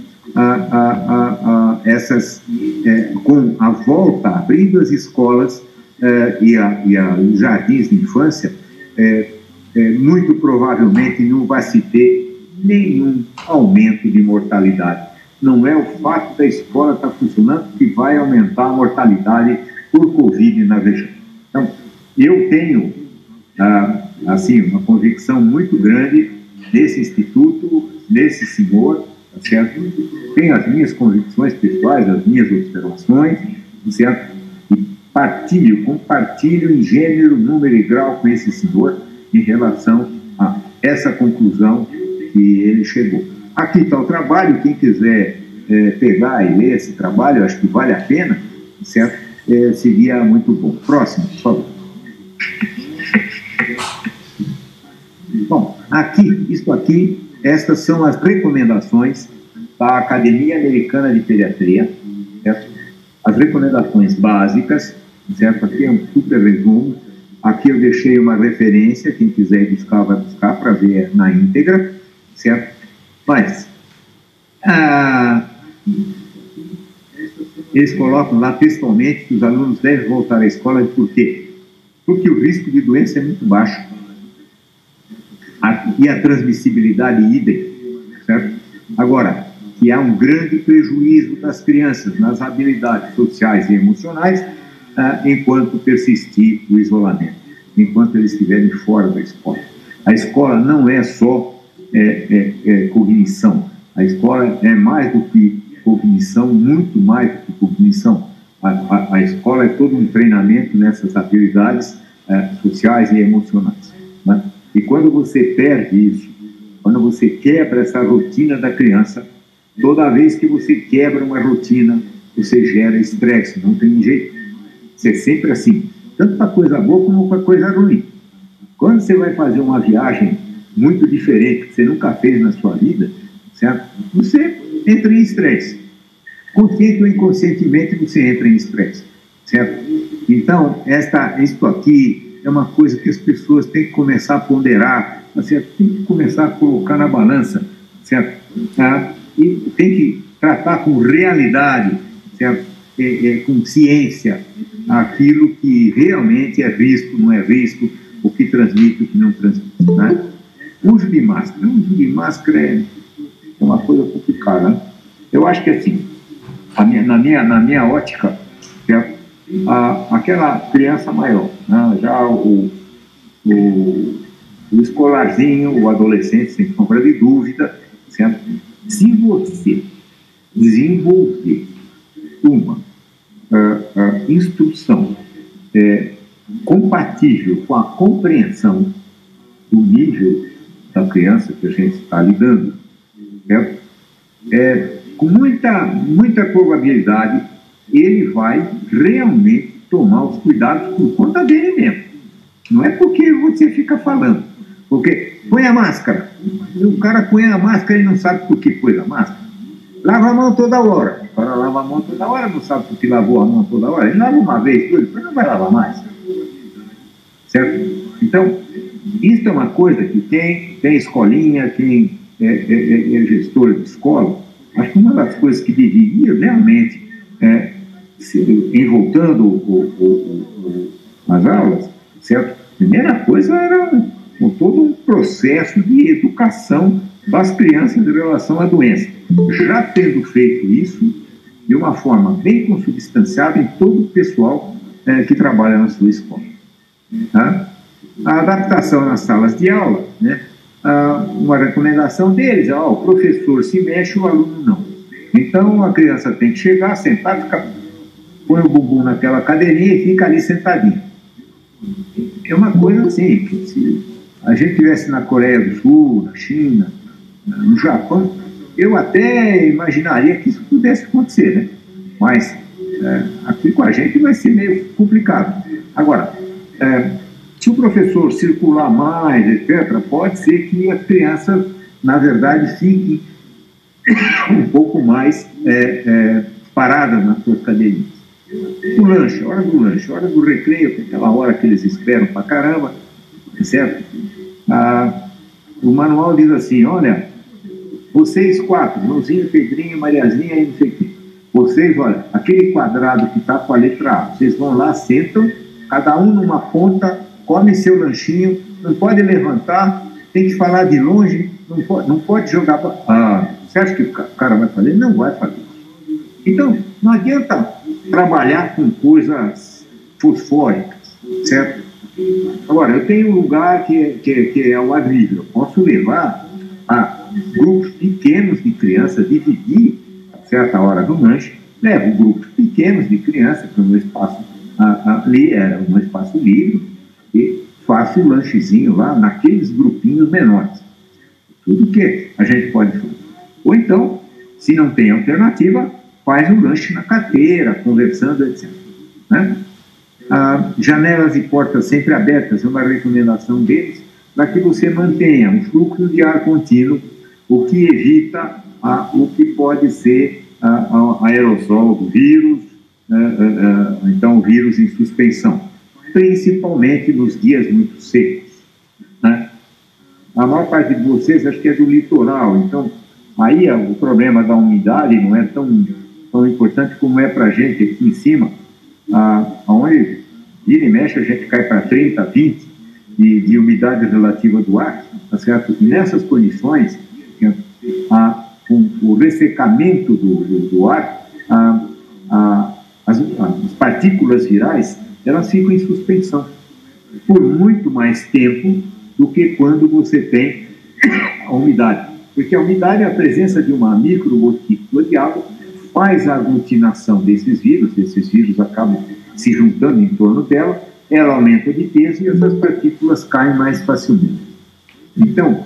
Com a volta, abrindo as escolas e os jardins de infância, muito provavelmente não vai se ter nenhum aumento de mortalidade. Não é o fato da escola estar funcionando que vai aumentar a mortalidade por Covid na região. Então, eu tenho, assim, uma convicção muito grande nesse instituto, nesse senhor, tá certo? Tenho as minhas convicções pessoais, as minhas observações, tá certo? E compartilho em gênero, número e grau com esse senhor em relação a essa conclusão que ele chegou. Aqui está o trabalho, quem quiser pegar e ler esse trabalho, acho que vale a pena, certo? Seria muito bom. Próximo, por favor. Bom, estas são as recomendações da Academia Americana de Pediatria, certo? As recomendações básicas, certo? Aqui é um super resumo. Aqui eu deixei uma referência, quem quiser buscar, vai buscar para ver na íntegra, certo? Mas, eles colocam lá textualmente que os alunos devem voltar à escola. Por quê? Porque o risco de doença é muito baixo. E a transmissibilidade idem, certo? Agora, que há um grande prejuízo das crianças nas habilidades sociais e emocionais enquanto persistir o isolamento, enquanto eles estiverem fora da escola. A escola não é só cognição. A escola é mais do que cognição, muito mais do que cognição. A escola é todo um treinamento nessas habilidades sociais e emocionais, né? E quando você perde isso, quando você quebra essa rotina da criança, toda vez que você quebra uma rotina, você gera estresse, não tem jeito. Isso é sempre assim, tanto para coisa boa como para coisa ruim. Quando você vai fazer uma viagem muito diferente, que você nunca fez na sua vida, certo? Você entra em estresse. Consciente ou inconscientemente, você entra em estresse, certo? Então, isto aqui é uma coisa que as pessoas têm que começar a ponderar, certo? Tem que começar a colocar na balança, certo? E tem que tratar com realidade, certo? Com ciência, aquilo que realmente é risco, não é risco, o que transmite, o que não transmite, né? Uso de máscara é uma coisa complicada, né? Eu acho que, assim, na minha ótica, aquela criança maior, né? Já o escolarzinho, o adolescente, sem sombra de dúvida, certo? Se você desenvolver uma instrução compatível com a compreensão do nível da criança que a gente está lidando, certo? Com muita probabilidade, ele vai realmente tomar os cuidados por conta dele mesmo. Não é porque você fica falando. Porque põe a máscara. O cara põe a máscara e não sabe por que pôs a máscara. Lava a mão toda hora. O cara lava a mão toda hora, não sabe por que lavou a mão toda hora. Ele lava uma vez, depois não vai lavar mais. Certo? Então, isso é uma coisa que tem escolinha, quem é gestor de escola, acho que uma das coisas que deveria realmente, envoltando as aulas, certo? A primeira coisa era todo um processo de educação das crianças em relação à doença. Já tendo feito isso de uma forma bem consubstanciada em todo o pessoal que trabalha na sua escola. Tá? A adaptação nas salas de aula, né? Uma recomendação deles é: o professor se mexe, o aluno não. Então a criança tem que chegar, sentar, põe o bumbum naquela cadeirinha e fica ali sentadinho. É uma coisa assim, que se a gente estivesse na Coreia do Sul, na China, no Japão, eu até imaginaria que isso pudesse acontecer, né? Mas aqui com a gente vai ser meio complicado. Agora, se o professor circular mais, etc., pode ser que as crianças, na verdade, fiquem um pouco mais paradas nas suas cadeirinhas. O lanche, hora do recreio, que é aquela hora que eles esperam pra caramba, certo? O manual diz assim: olha, vocês quatro, Joãozinho, Pedrinho, Mariazinha e não sei o quê. Vocês, olha, aquele quadrado que está com a letra A, vocês vão lá, sentam, cada um numa ponta, come seu lanchinho, não pode levantar, tem que falar de longe, não pode jogar. Você acha que o cara vai fazer? Não vai fazer. Então, não adianta trabalhar com coisas fosfóricas, certo? Agora, eu tenho um lugar que é o ar livre. Eu posso levar a grupos pequenos de crianças, dividir a certa hora do lanche, levo grupos pequenos de crianças para um espaço ali, um espaço livre, e faço o lanchezinho lá naqueles grupinhos menores. Tudo que a gente pode fazer. Ou então, se não tem alternativa, faz o lanche na carteira, conversando, etc. Né? Janelas e portas sempre abertas é uma recomendação deles, para que você mantenha um fluxo de ar contínuo, o que evita o que pode ser aerossol do vírus, então o vírus em suspensão, principalmente nos dias muito secos. Né? A maior parte de vocês acho que é do litoral, então aí o problema da umidade não é tão importante como é para a gente aqui em cima, onde vira e mexe a gente cai para 30, 20 de umidade relativa do ar, tá certo? E nessas condições, com o ressecamento do ar, as partículas virais, elas ficam em suspensão por muito mais tempo do que quando você tem a umidade. Porque a umidade é a presença de uma microgotícula de água, faz a aglutinação desses vírus acabam se juntando em torno dela, ela aumenta de peso e essas partículas caem mais facilmente. Então,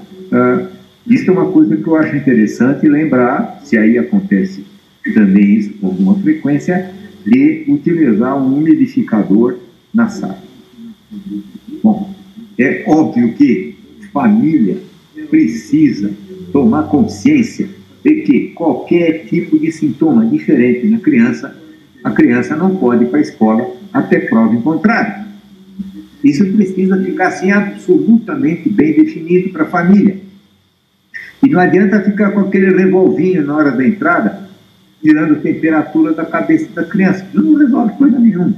isso é uma coisa que eu acho interessante lembrar, se aí acontece também isso com alguma frequência, de utilizar um umidificador na sala. Bom, é óbvio que família precisa tomar consciência de que qualquer tipo de sintoma diferente na criança, a criança não pode ir para a escola até prova em contrário. Isso precisa ficar assim absolutamente bem definido para a família. E não adianta ficar com aquele revolvinho na hora da entrada, tirando temperatura da cabeça da criança. Isso não resolve coisa nenhuma.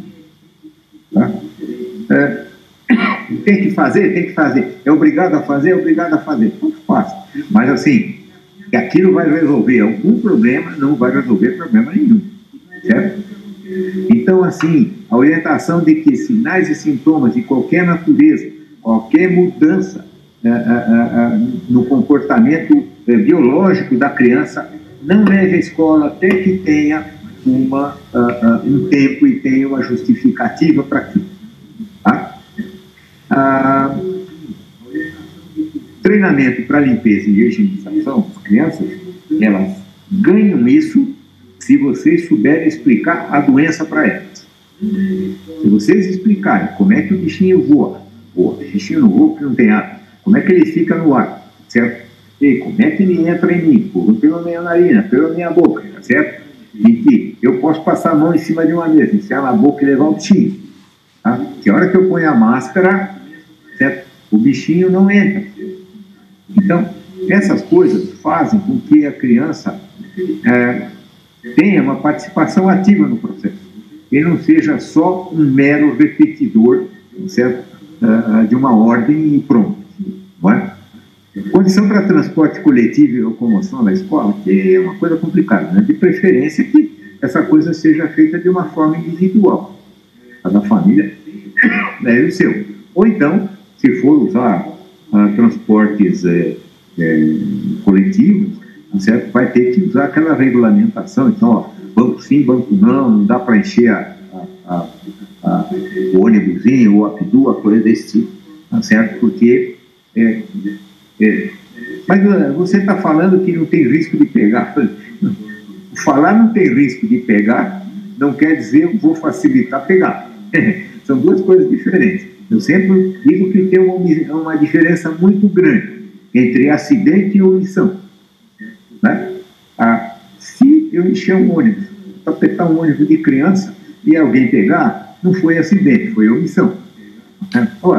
Tá? Tem que fazer. É obrigado a fazer, Tanto faz. Mas assim, que aquilo vai resolver algum problema, não vai resolver problema nenhum, certo? Então, assim, a orientação de que sinais e sintomas de qualquer natureza, qualquer mudança no comportamento biológico da criança, não leve a escola até que tenha um tempo e tenha uma justificativa para aquilo. Tá? Treinamento para limpeza e higienização, as crianças, elas ganham isso se vocês souberem explicar a doença para elas. Se vocês explicarem como é que o bichinho voa, o bichinho não voa porque não tem ar, como é que ele fica no ar, certo? E como é que ele entra em mim, pela minha narina, pela minha boca, certo? E que eu posso passar a mão em cima de uma mesa, enfiar na boca e levar o bichinho. Tá? Que a hora que eu ponho a máscara, certo? O bichinho não entra. Então, essas coisas fazem com que a criança tenha uma participação ativa no processo e não seja só um mero repetidor, certo? De uma ordem e pronto. Não é? Condição para transporte coletivo e locomoção na escola, que é uma coisa complicada, né? De preferência que essa coisa seja feita de uma forma individual. Cada família é o seu. Ou então, se for usar transportes coletivos, certo? Vai ter que usar aquela regulamentação. Então, ó, banco sim, banco não dá para encher o ônibusinho ou a pedua, coisa desse tipo, tá certo? Porque mas você está falando que não tem risco de pegar. Falar não tem risco de pegar não quer dizer eu vou facilitar pegar. São duas coisas diferentes. Eu sempre digo que tem uma diferença muito grande entre acidente e omissão. Né? Se eu encher um ônibus, apertar um ônibus de criança e alguém pegar, não foi acidente, foi omissão.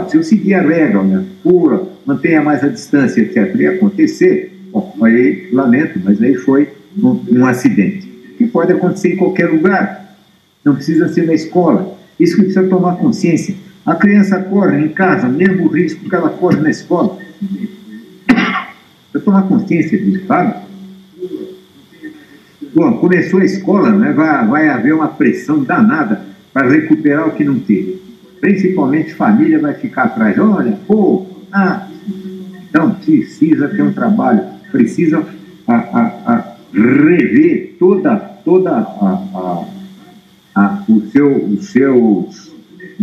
Se eu seguir a regra, né, mantenha mais a distância, etc., ia acontecer, aí lamento, mas aí foi um acidente, que pode acontecer em qualquer lugar, não precisa ser na escola. Isso que precisa tomar consciência. A criança corre em casa, mesmo o risco que ela corre na escola. Precisa tomar consciência disso, sabe? Bom, começou a escola, né, vai haver uma pressão danada para recuperar o que não teve. Principalmente família vai ficar atrás. Olha, então precisa ter um trabalho, precisa rever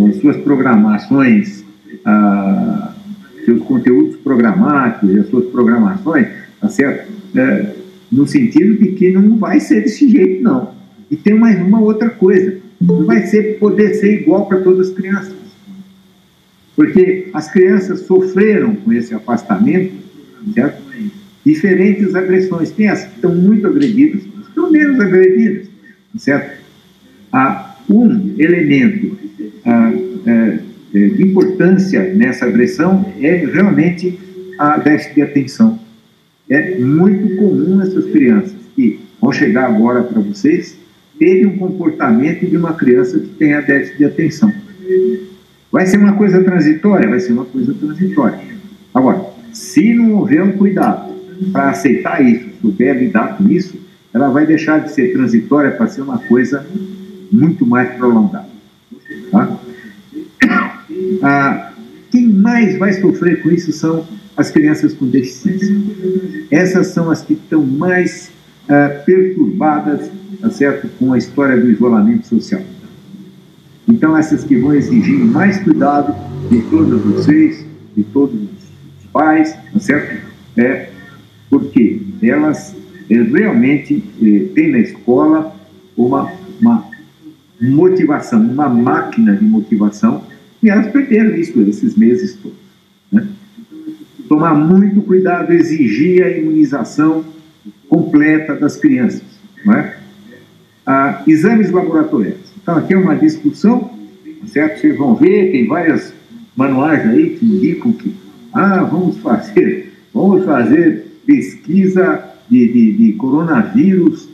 as suas programações, seus conteúdos programáticos e as suas programações, tá certo? No sentido de que não vai ser desse jeito, não. E tem mais uma outra coisa. Não vai poder ser igual para todas as crianças. Porque as crianças sofreram com esse afastamento, certo? Diferentes agressões. Tem as que estão muito agredidas, as que estão menos agredidas, certo? Um elemento de importância nessa agressão é realmente a déficit de atenção. É muito comum essas crianças que vão chegar agora para vocês terem um comportamento de uma criança que tenha déficit de atenção. Vai ser uma coisa transitória? Vai ser uma coisa transitória. Agora, se não houver um cuidado para aceitar isso, souber lidar com isso, ela vai deixar de ser transitória para ser uma coisa muito mais prolongada. Tá? Quem mais vai sofrer com isso são as crianças com deficiência. Essas são as que estão mais perturbadas, tá certo, com a história do isolamento social. Então, essas que vão exigir mais cuidado de todos vocês, de todos os pais, tá certo? Porque elas realmente têm na escola uma motivação, uma máquina de motivação, e elas perderam isso esses meses todos. Né? Tomar muito cuidado, exigir a imunização completa das crianças. Não é? Exames laboratoriais. Então, aqui é uma discussão, certo? Vocês vão ver, tem vários manuais aí que indicam que vamos fazer pesquisa de coronavírus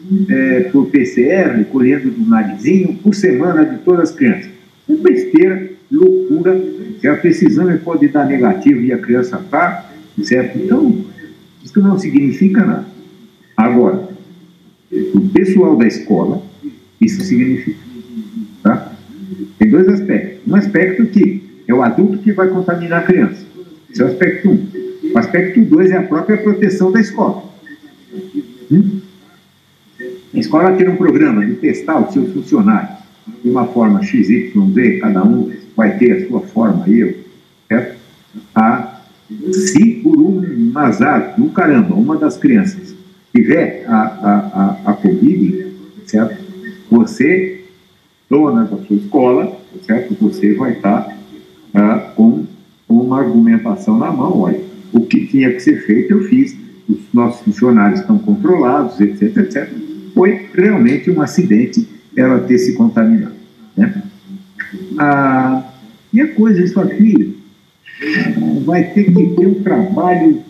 por PCR, colhendo do narizinho, por semana de todas as crianças. É besteira, loucura, certo? Esse exame pode dar negativo e a criança está, certo? Então, isso não significa nada. Agora, o pessoal da escola, isso significa, tá? Tem dois aspectos. Um aspecto que é o adulto que vai contaminar a criança. Esse é o aspecto 1. O aspecto 2 é a própria proteção da escola. A escola tem um programa de testar os seus funcionários de uma forma XYZ, cada um vai ter a sua forma aí, certo? Se por um azar do caramba, uma das crianças tiver a Covid, certo? Você, dona da sua escola, certo? Você vai estar com uma argumentação na mão, olha, o que tinha que ser feito eu fiz, os nossos funcionários estão controlados, etc, etc. Foi realmente um acidente ela ter se contaminado, né? E a coisa, isso aqui vai ter que ter um trabalho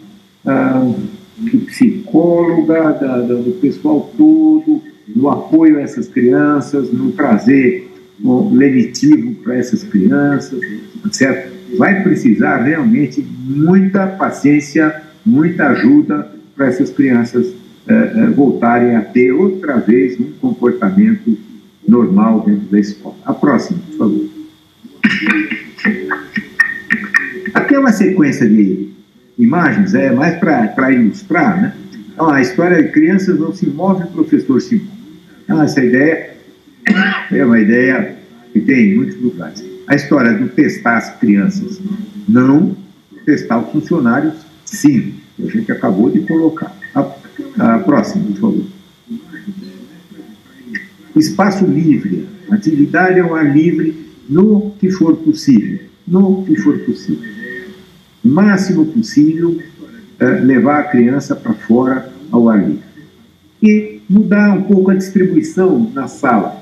de psicóloga, do pessoal todo, no apoio a essas crianças, no trazer um lenitivo para essas crianças, certo? Vai precisar realmente muita paciência, muita ajuda para essas crianças voltarem a ter outra vez um comportamento normal dentro da escola. A próxima, por favor. Aqui é uma sequência de imagens, é mais para ilustrar, né? Então, a história de crianças não se move, o professor se move. Então, essa ideia é uma ideia que tem em muitos lugares. A história do testar as crianças, não testar os funcionários, sim. A gente acabou de colocar. A próxima, por favor. Espaço livre. Atividade ao ar livre no que for possível. No que for possível. O máximo possível levar a criança para fora ao ar livre. E mudar um pouco a distribuição na sala.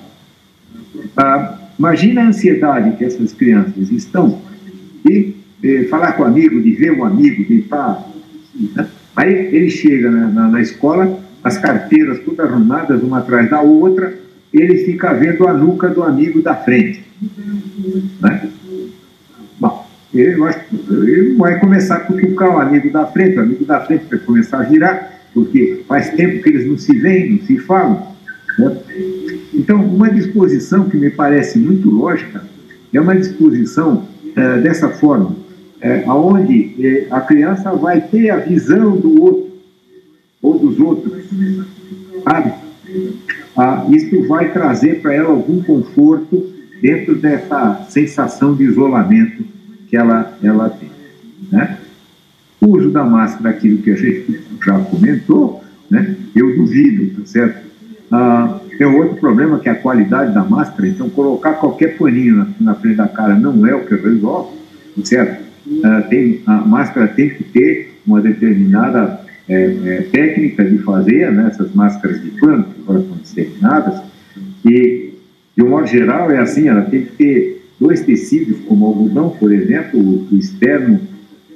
Imagina a ansiedade que essas crianças estão de falar com o amigo, de ver o amigo, de estar... Né? Aí ele chega na escola, as carteiras todas arrumadas, uma atrás da outra, ele fica vendo a nuca do amigo da frente. Né? Bom, ele vai começar a cutucar o amigo da frente vai começar a virar, porque faz tempo que eles não se veem, não se falam. Né? Então, uma disposição que me parece muito lógica é uma disposição dessa forma, onde a criança vai ter a visão do outro, ou dos outros, sabe? Isso vai trazer para ela algum conforto dentro dessa sensação de isolamento que ela tem, né? O uso da máscara, aquilo que a gente já comentou, né? Eu duvido, tá certo? Tem outro problema que é a qualidade da máscara, então colocar qualquer paninho na frente da cara não é o que resolve, tá certo? A máscara tem que ter uma determinada técnica de fazer, né? Essas máscaras de pano, que agora estão disseminadas, e de um modo geral é assim, ela tem que ter 2 tecidos, como o algodão, por exemplo, o externo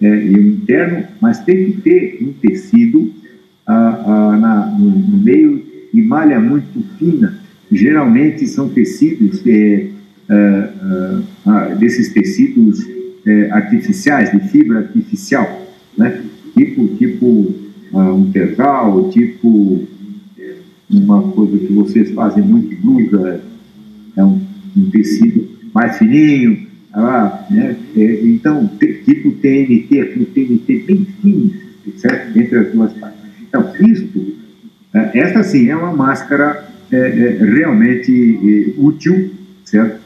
e o interno, mas tem que ter um tecido no meio de malha muito fina. Geralmente são tecidos desses tecidos artificiais, de fibra artificial, né? Tipo um tergal, tipo uma coisa que vocês fazem muito, blusa, é um tecido mais fininho, né? Então, tipo TNT, aquele TNT bem fino, certo? Entre as duas partes. Então, essa sim é uma máscara realmente útil, certo?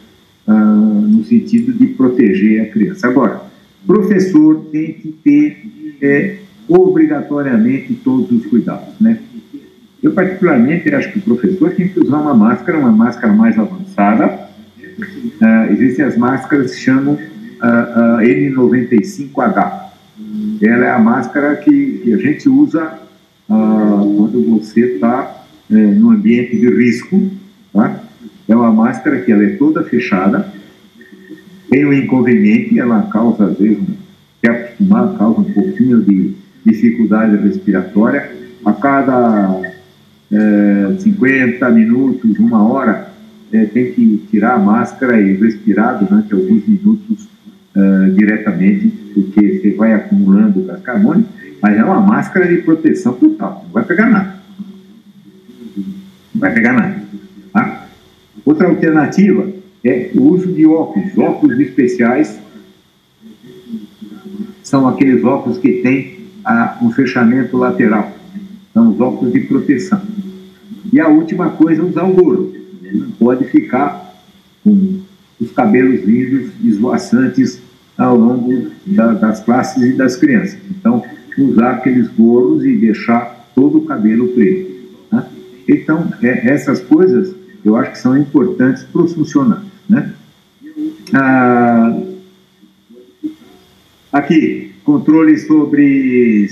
No sentido de proteger a criança. Agora, professor tem que ter obrigatoriamente todos os cuidados, né? Eu, particularmente, acho que o professor tem que usar uma máscara mais avançada. Existem as máscaras que se chamam N95H. Ela é a máscara que a gente usa quando você está num ambiente de risco, tá? É uma máscara que ela é toda fechada, tem um inconveniente, ela causa, às vezes, causa um pouquinho de dificuldade respiratória. A cada 50 minutos, 1 hora, tem que tirar a máscara e respirar durante alguns minutos diretamente, porque você vai acumulando gás carbônico, mas é uma máscara de proteção total, não vai pegar nada. não vai pegar nada. Tá? Outra alternativa é o uso de óculos. Óculos especiais são aqueles óculos que têm um fechamento lateral. São os óculos de proteção. E a última coisa é usar o gorro. Ele não pode ficar com os cabelos lindos, esvoaçantes ao longo das classes e das crianças. Então, usar aqueles gorros e deixar todo o cabelo preto. Né? Então, essas coisas eu acho que são importantes para os funcionários. Né? Aqui, controle sobre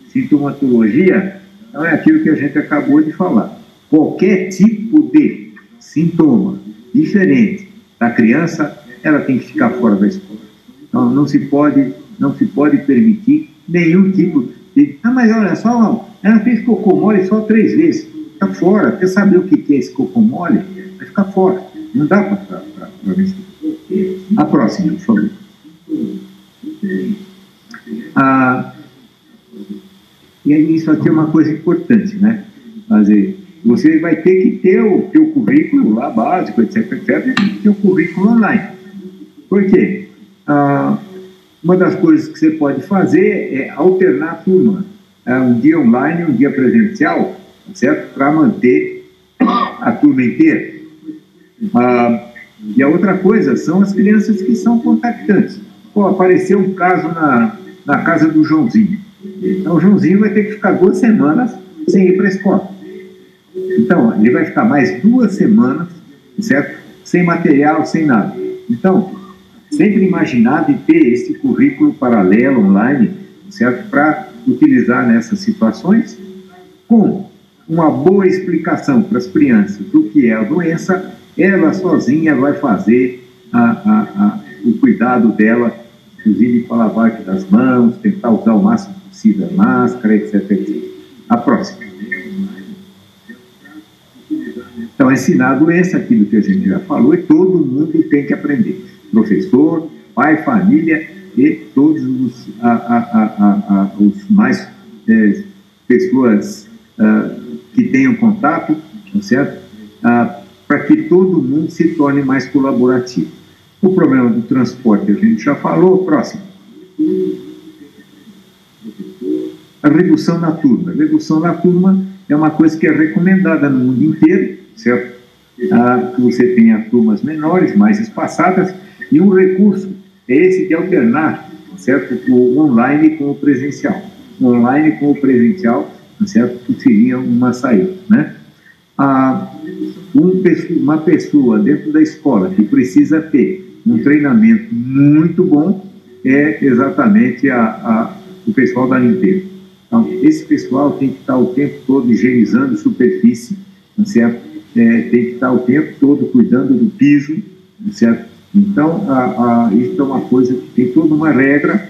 sintomatologia, não é aquilo que a gente acabou de falar. Qualquer tipo de sintoma diferente da criança, ela tem que ficar fora da escola. Então, não se pode permitir nenhum tipo de... Ah, mas olha só, ela fez cocô mole só 3 vezes. Está fora. Quer saber o que é esse cocô mole? Vai ficar fora. Não dá para ver. A próxima, por favor. E isso aqui é uma coisa importante, né? Fazer... Você vai ter que ter o teu currículo lá básico, etc, e ter o currículo online. Por quê? Uma das coisas que você pode fazer é alternar a turma. Um dia online e um dia presencial, certo? Para manter a turma inteira. E a outra coisa são as crianças que são contactantes. Pô, apareceu um caso na casa do Joãozinho. Então, o Joãozinho vai ter que ficar 2 semanas sem ir para a escola. Então, ele vai ficar mais 2 semanas, certo? Sem material, sem nada. Então, sempre imaginar de ter esse currículo paralelo, online, certo? Para utilizar nessas situações, com uma boa explicação para as crianças do que é a doença, ela sozinha vai fazer o cuidado dela, inclusive com a lavagem das mãos, tentar usar o máximo possível a máscara, etc, etc. A próxima. Então, ensinar a doença, aquilo que a gente já falou, e todo mundo tem que aprender. Professor, pai, família e todos os mais pessoas que tenham contato, certo? Para que todo mundo se torne mais colaborativo. O problema do transporte a gente já falou. Próximo. A redução na turma. A redução na turma é uma coisa que é recomendada no mundo inteiro, certo? Que você tenha turmas menores, mais espaçadas, e um recurso é esse de alternar, certo? O online com o presencial. O online com o presencial, certo? Que seria uma saída, né? Uma pessoa dentro da escola que precisa ter um treinamento muito bom é exatamente o pessoal da limpeza. Então, esse pessoal tem que estar o tempo todo higienizando superfície, certo? Tem que estar o tempo todo cuidando do piso, certo? Então, isso é uma coisa que tem toda uma regra,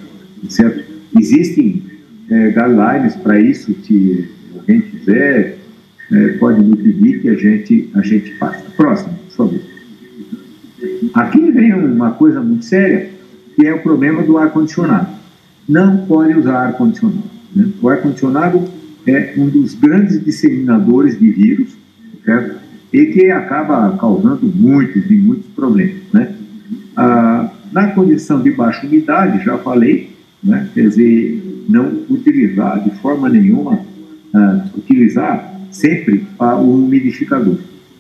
certo? Existem guidelines para isso, se alguém quiser, pode me pedir que a gente faça. Próximo, por favor. Aqui vem uma coisa muito séria, que é o problema do ar-condicionado. Não pode usar ar-condicionado. Né? O ar-condicionado é um dos grandes disseminadores de vírus, certo? E que acaba causando muitos problemas. Né? Na condição de baixa umidade, já falei, né? Quer dizer, não utilizar de forma nenhuma, utilizar sempre o umidificador,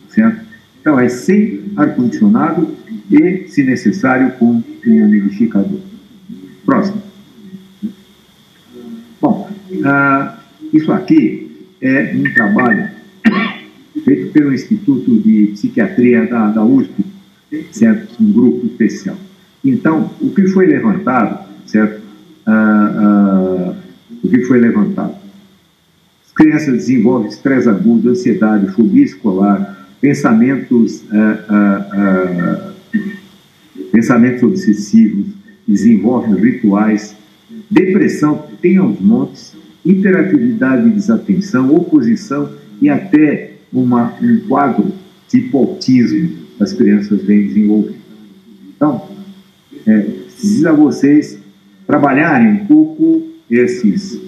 certo? Então, é sem ar-condicionado e, se necessário, com o umidificador. Próximo. Bom, isso aqui é um trabalho feito pelo Instituto de Psiquiatria da USP, certo? Um grupo especial. Então, o que foi levantado, certo? O que foi levantado? As crianças desenvolvem estresse agudo, ansiedade, fobia escolar, pensamentos obsessivos, desenvolvem rituais, depressão, tem aos montes, hiperatividade e desatenção, oposição e até um quadro tipo autismo as crianças vêm desenvolvendo. Então, precisa vocês trabalharem um pouco esses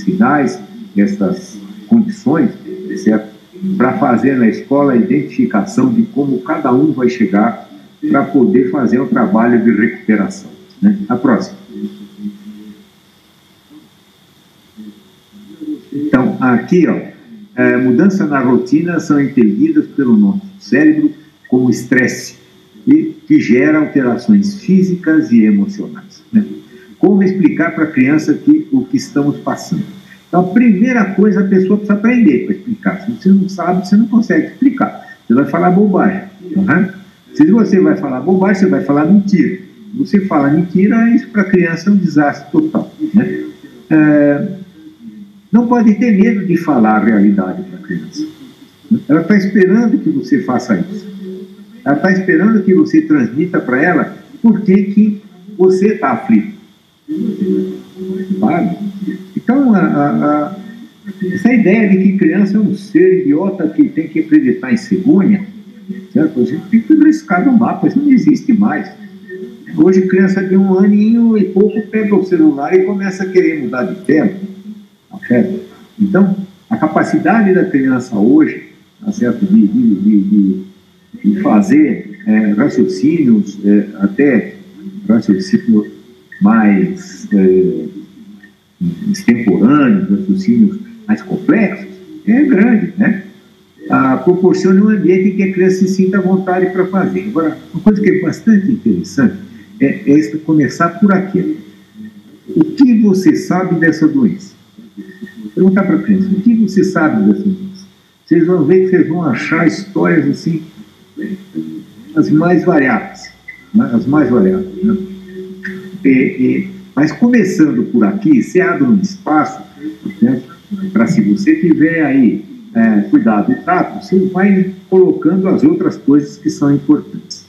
sinais, essas condições, certo? para fazer na escola a identificação de como cada um vai chegar para poder fazer um trabalho de recuperação, né? A próxima. Então, aqui, ó, mudanças na rotina são entendidas pelo nosso cérebro como estresse, e que gera alterações físicas e emocionais, né? Como explicar para a criança o que estamos passando? Então, a primeira coisa, a pessoa precisa aprender para explicar. Se você não sabe, você não consegue explicar. Você vai falar bobagem. Uhum. Se você vai falar bobagem, você vai falar mentira. Se você fala mentira, isso para a criança é um desastre total, né? Não pode ter medo de falar a realidade para a criança. Ela está esperando que você faça isso. Ela está esperando que você transmita para ela por que você está aflito. Sabe? Então, essa ideia de que criança é um ser idiota que tem que acreditar em cegonha, certo? A gente tem que riscar no mapa, isso não existe mais. Hoje, criança de 1 aninho e pouco pega o celular e começa a querer mudar de tela. Certo? Então, a capacidade da criança hoje, certo? De fazer raciocínios, até raciocínios mais extemporâneos, raciocínios mais complexos, é grande, né? Proporciona um ambiente em que a criança se sinta à vontade para fazer. Agora, uma coisa que é bastante interessante é começar por aqui. O que você sabe dessa doença? Perguntar para a criança, o que você sabe dessa doença? Vocês vão ver que vocês vão achar histórias assim, as mais variadas, né? As mais variadas, né? Mas começando por aqui, se abre um espaço, né, para, se você tiver aí cuidado e tato, você vai colocando as outras coisas que são importantes.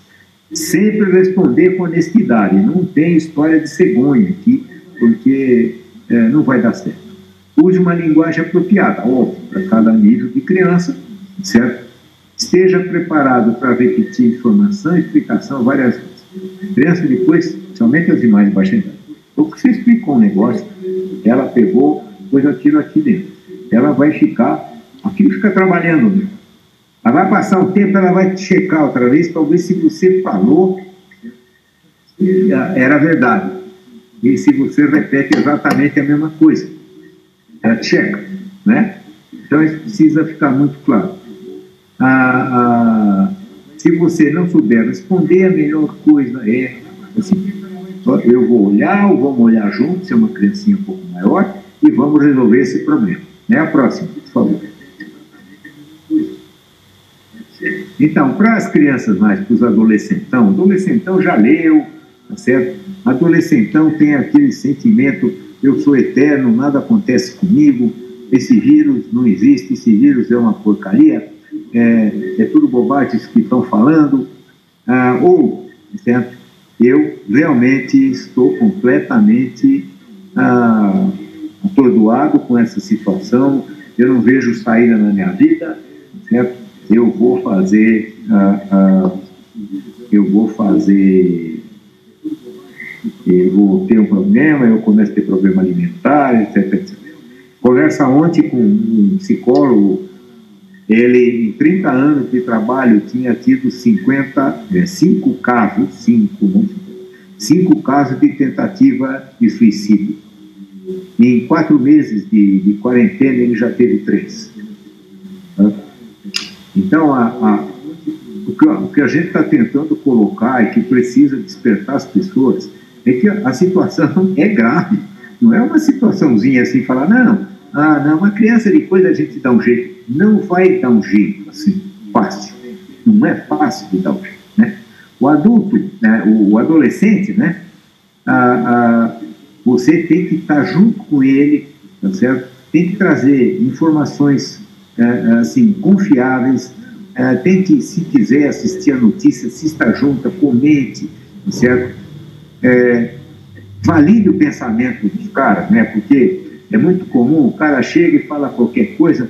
Sempre responder com honestidade, não tem história de cegonha aqui, porque não vai dar certo. Use uma linguagem apropriada, óbvio, para cada nível de criança, certo? Esteja preparado para repetir informação e explicação várias vezes. Criança, depois, somente as de mais baixa idade. Ou que você explicou um negócio, ela pegou, pôs aquilo aqui dentro. Ela vai ficar, aquilo fica trabalhando, né? Ela vai passar um tempo, ela vai te checar outra vez para ver se você falou era verdade. E se você repete exatamente a mesma coisa. Ela checa, né? Então isso precisa ficar muito claro. Se você não souber responder, a melhor coisa é assim, eu vou olhar, ou vamos olhar juntos, se é uma criancinha um pouco maior, e vamos resolver esse problema. A próxima, por favor. Então, para as crianças mais, para os adolescentão já leu, tá certo? Adolescentão tem aquele sentimento, eu sou eterno, nada acontece comigo, esse vírus não existe, esse vírus é uma porcaria, é tudo bobagem que estão falando, certo? Eu realmente estou completamente atordoado com essa situação, eu não vejo saída na minha vida, certo? Eu vou ter um problema, eu começo a ter problema alimentar, etc, etc. Conversa ontem com um psicólogo, ele, em 30 anos de trabalho, tinha tido 5 casos de tentativa de suicídio. E em 4 meses de quarentena, ele já teve 3. Então, o que a gente está tentando colocar e que precisa despertar as pessoas é que a situação é grave. Não é uma situaçãozinha assim, falar, não, uma criança depois a gente dá um jeito. Não vai dar um jeito assim, fácil. Não é fácil de dar um jeito, né? O adulto, né, o adolescente, né, você tem que estar junto com ele, tá certo? Tem que trazer informações assim, confiáveis, tente, se quiser assistir a notícia, assista junto, comente, certo? Valide o pensamento dos caras, né? Porque é muito comum, o cara chega e fala qualquer coisa,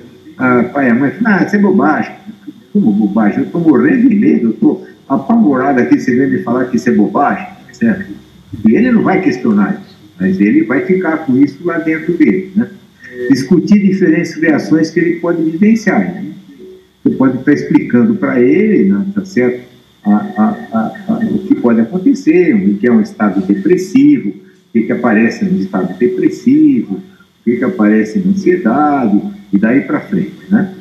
pai e a mãe falam, isso é bobagem. Como bobagem? Eu estou morrendo de medo, eu estou apavorado aqui, você vem me falar que isso é bobagem, certo? E ele não vai questionar isso, mas ele vai ficar com isso lá dentro dele, né? Discutir diferentes reações que ele pode vivenciar, né? você pode estar explicando para ele, né, tá certo? O que pode acontecer, o que é um estado depressivo, o que aparece no estado depressivo, o que aparece na ansiedade, e daí para frente, né?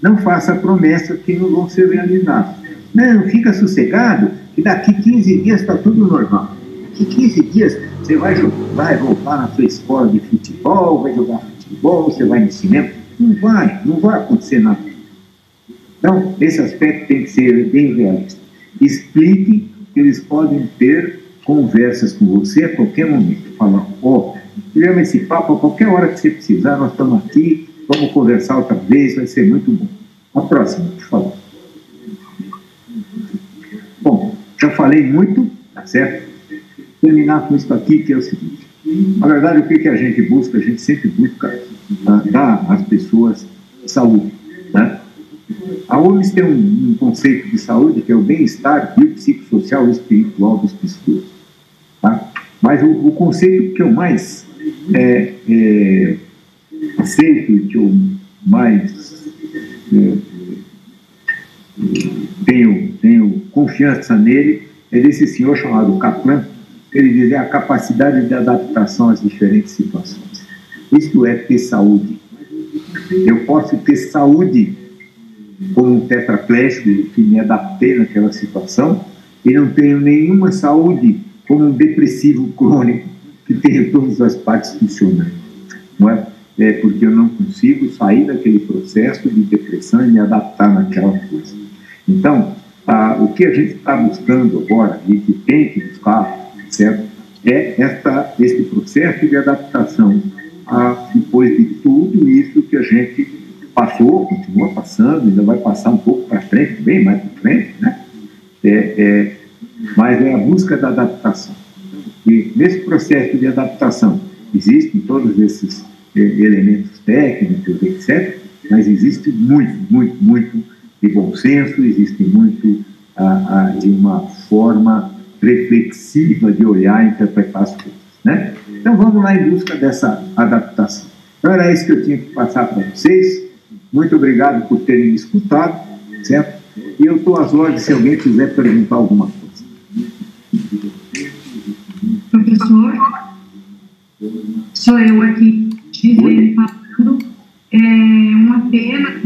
Não faça promessas que não vão ser realizadas. Não, fica sossegado, que daqui 15 dias está tudo normal. Daqui 15 dias você vai voltar na sua escola de futebol, vai jogar futebol, você vai no cinema. Não vai acontecer nada. Então, esse aspecto tem que ser bem realista. Explique que eles podem ter conversas com você a qualquer momento. Falar, tivemos esse papo, a qualquer hora que você precisar, nós estamos aqui, vamos conversar outra vez, vai ser muito bom. A próxima, por favor. Bom, já falei muito, tá certo? Vou terminar com isso aqui, que é o seguinte. Na verdade, o que a gente busca? A gente sempre busca dar às pessoas saúde, né? A OMS tem um conceito de saúde que é o bem-estar biopsicossocial e espiritual das pessoas, tá? Mas o conceito que eu mais aceito e que eu mais tenho confiança nele é desse senhor chamado Kaplan. Ele diz a capacidade de adaptação às diferentes situações. Isto é ter saúde. Eu posso ter saúde como um tetraplégico que me adaptei naquela situação e não tenho nenhuma saúde como um depressivo crônico que tenha todas as partes funcionando. Não é? É porque eu não consigo sair daquele processo de depressão e me adaptar naquela coisa. Então, o que a gente está buscando agora e que tem que buscar, certo, é esse processo de adaptação depois de tudo isso que a gente passou, continua passando, ainda vai passar um pouco para frente, bem mais para frente, né? Mas é a busca da adaptação. E nesse processo de adaptação existem todos esses elementos técnicos, etc., mas existe muito de bom senso, existe muito de uma forma reflexiva de olhar e interpretar as coisas, né? Então vamos lá em busca dessa adaptação. Então era isso que eu tinha que passar para vocês. Muito obrigado por terem me escutado, certo? E eu estou às ordens se alguém quiser perguntar alguma coisa.
Professor, sou eu aqui, Gisele, falando. Uma pena,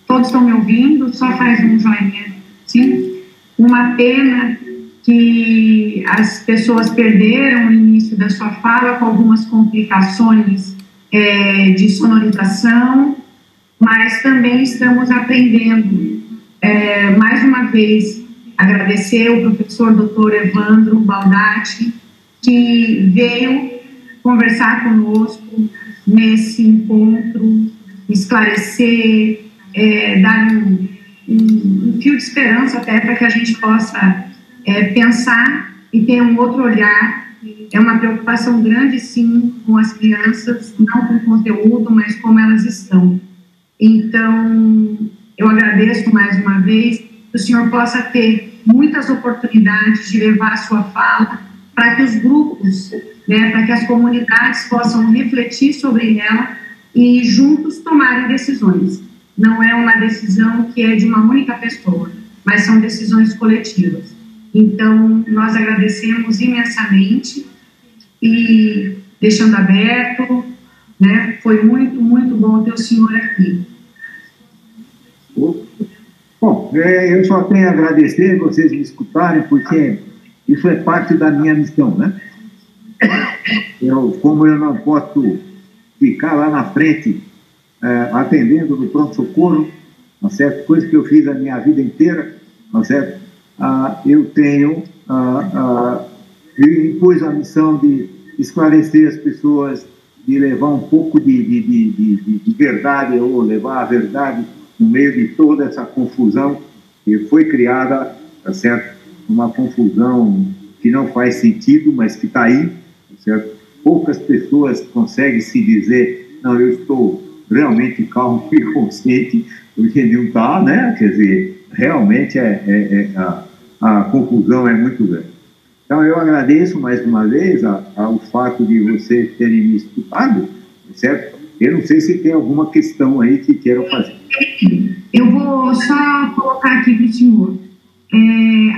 todos estão me ouvindo, só faz um joinha, sim? Uma pena que as pessoas perderam o início da sua fala com algumas complicações de sonorização, mas também estamos aprendendo. Mais uma vez, agradecer ao professor Dr. Evandro Baldatti, que veio conversar conosco nesse encontro, esclarecer, dar um fio de esperança até para que a gente possa pensar e ter um outro olhar. É uma preocupação grande, sim, com as crianças, não com o conteúdo, mas como elas estão. Então, eu agradeço mais uma vez que o senhor possa ter muitas oportunidades de levar a sua fala para que os grupos, para que as comunidades possam refletir sobre ela e juntos tomarem decisões. Não é uma decisão que é de uma única pessoa, mas são decisões coletivas. Então, nós agradecemos imensamente e deixando aberto, foi muito bom ter o senhor aqui.
Bom, eu só tenho a agradecer vocês me escutarem, porque isso é parte da minha missão, né? Como eu não posso ficar lá na frente atendendo no pronto-socorro, tá certo? Coisa que eu fiz a minha vida inteira, tá certo? Eu impus a missão de esclarecer as pessoas, de levar um pouco de verdade, ou levar a verdade no meio de toda essa confusão que foi criada, tá certo? Uma confusão que não faz sentido, mas que está aí, tá certo? Poucas pessoas conseguem se dizer, não, eu estou realmente calmo e consciente, porque não está, né? Quer dizer, realmente a confusão é muito grande. Então, eu agradeço mais uma vez o fato de vocês terem me escutado, certo? Eu não sei se tem alguma questão aí que queiram fazer.
Eu vou só colocar aqui para o senhor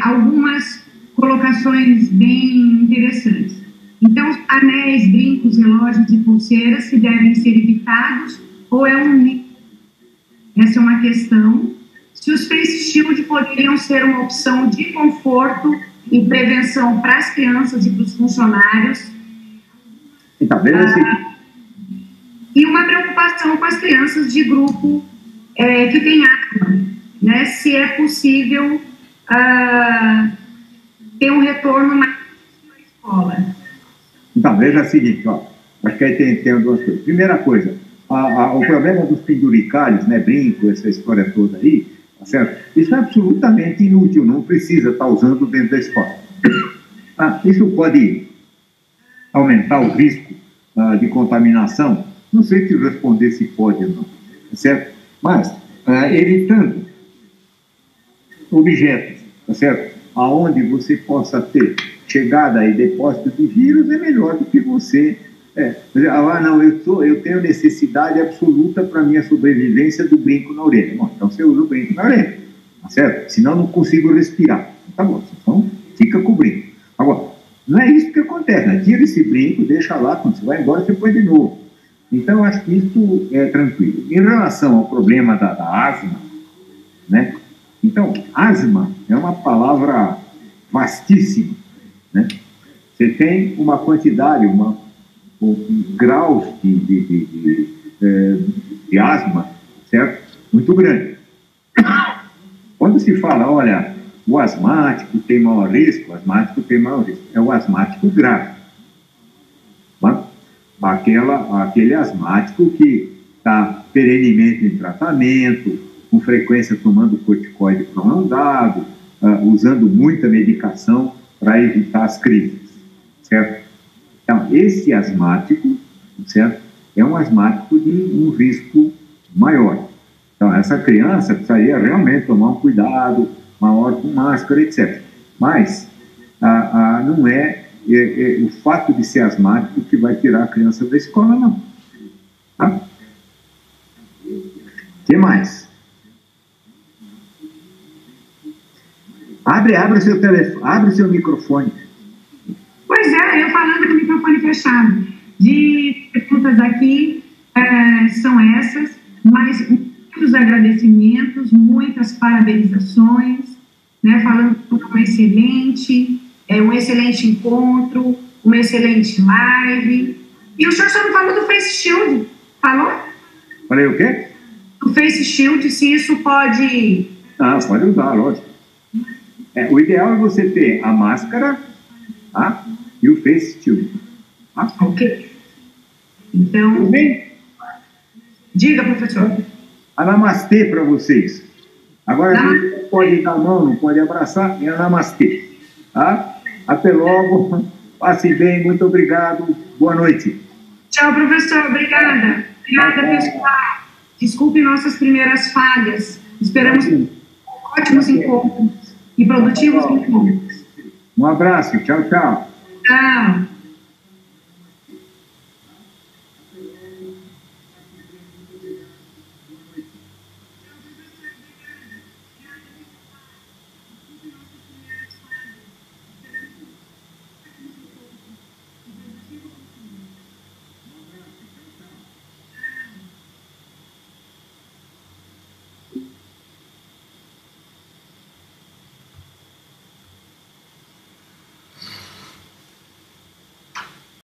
algumas colocações bem interessantes. Então, anéis, brincos, relógios e pulseiras se devem ser evitados ou é um mito? Essa é uma questão. Se os face shield poderiam ser uma opção de conforto e prevenção para as crianças e para os funcionários.
Então, beleza.
E uma preocupação com as crianças de grupo que tem asma, né? Se é possível ter um retorno mais na escola.
Então, veja o seguinte, ó, acho que aí tem duas coisas. Primeira coisa, o problema dos penduricalhos, né, brinco, essa história toda aí, tá certo? Isso é absolutamente inútil, não precisa estar usando dentro da escola. Isso pode aumentar o risco de contaminação? Não sei te responder se pode ou não, tá certo? Mas, evitando objetos, tá certo? Aonde você possa ter chegada e depósito de vírus, é melhor do que você... não, eu tenho necessidade absoluta para a minha sobrevivência do brinco na orelha. Bom, então você usa o brinco na orelha, tá certo? Senão não consigo respirar. Tá bom, então fica com o brinco. Agora, não é isso que acontece, né? Tira esse brinco, deixa lá, quando você vai embora, você põe de novo. Então, eu acho que isso é tranquilo. Em relação ao problema da asma, né? Então, asma é uma palavra vastíssima, né? Você tem uma quantidade, graus de asma, certo? Muito grande. Quando se fala, olha, o asmático tem maior risco, é o asmático grave. Aquele asmático que está perenemente em tratamento, com frequência tomando corticoide prolongado, usando muita medicação para evitar as crises, certo? Então, esse asmático, certo, é um asmático de um risco maior. Então, essa criança precisaria realmente tomar um cuidado maior com máscara, etc. Mas não é o fato de ser asmático que vai tirar a criança da escola, não. Tá? O que mais? Abre o seu telefone, abre o seu microfone.
Pois é, eu falando com o microfone fechado. De perguntas aqui são essas, mas muitos agradecimentos, muitas parabenizações, né, falando que foi um excelente encontro, uma excelente live. E o senhor só não falou do Face Shield, falou?
Falei o quê?
Do Face Shield, se isso pode...
Pode usar, lógico. O ideal é você ter a máscara, tá? E o Face Shield. Tá?
Ok. Então...
Tudo bem?
Diga, professor.
A namastê para vocês. Agora a gente não pode dar a mão, não pode abraçar, é a namastê. Tá? Até logo. Passe bem, muito obrigado. Boa noite.
Tchau, professor. Obrigada. Obrigada, pessoal. Desculpe nossas primeiras falhas. Esperamos ótimos encontros e produtivos encontros.
Um abraço. Tchau, tchau.
Tchau.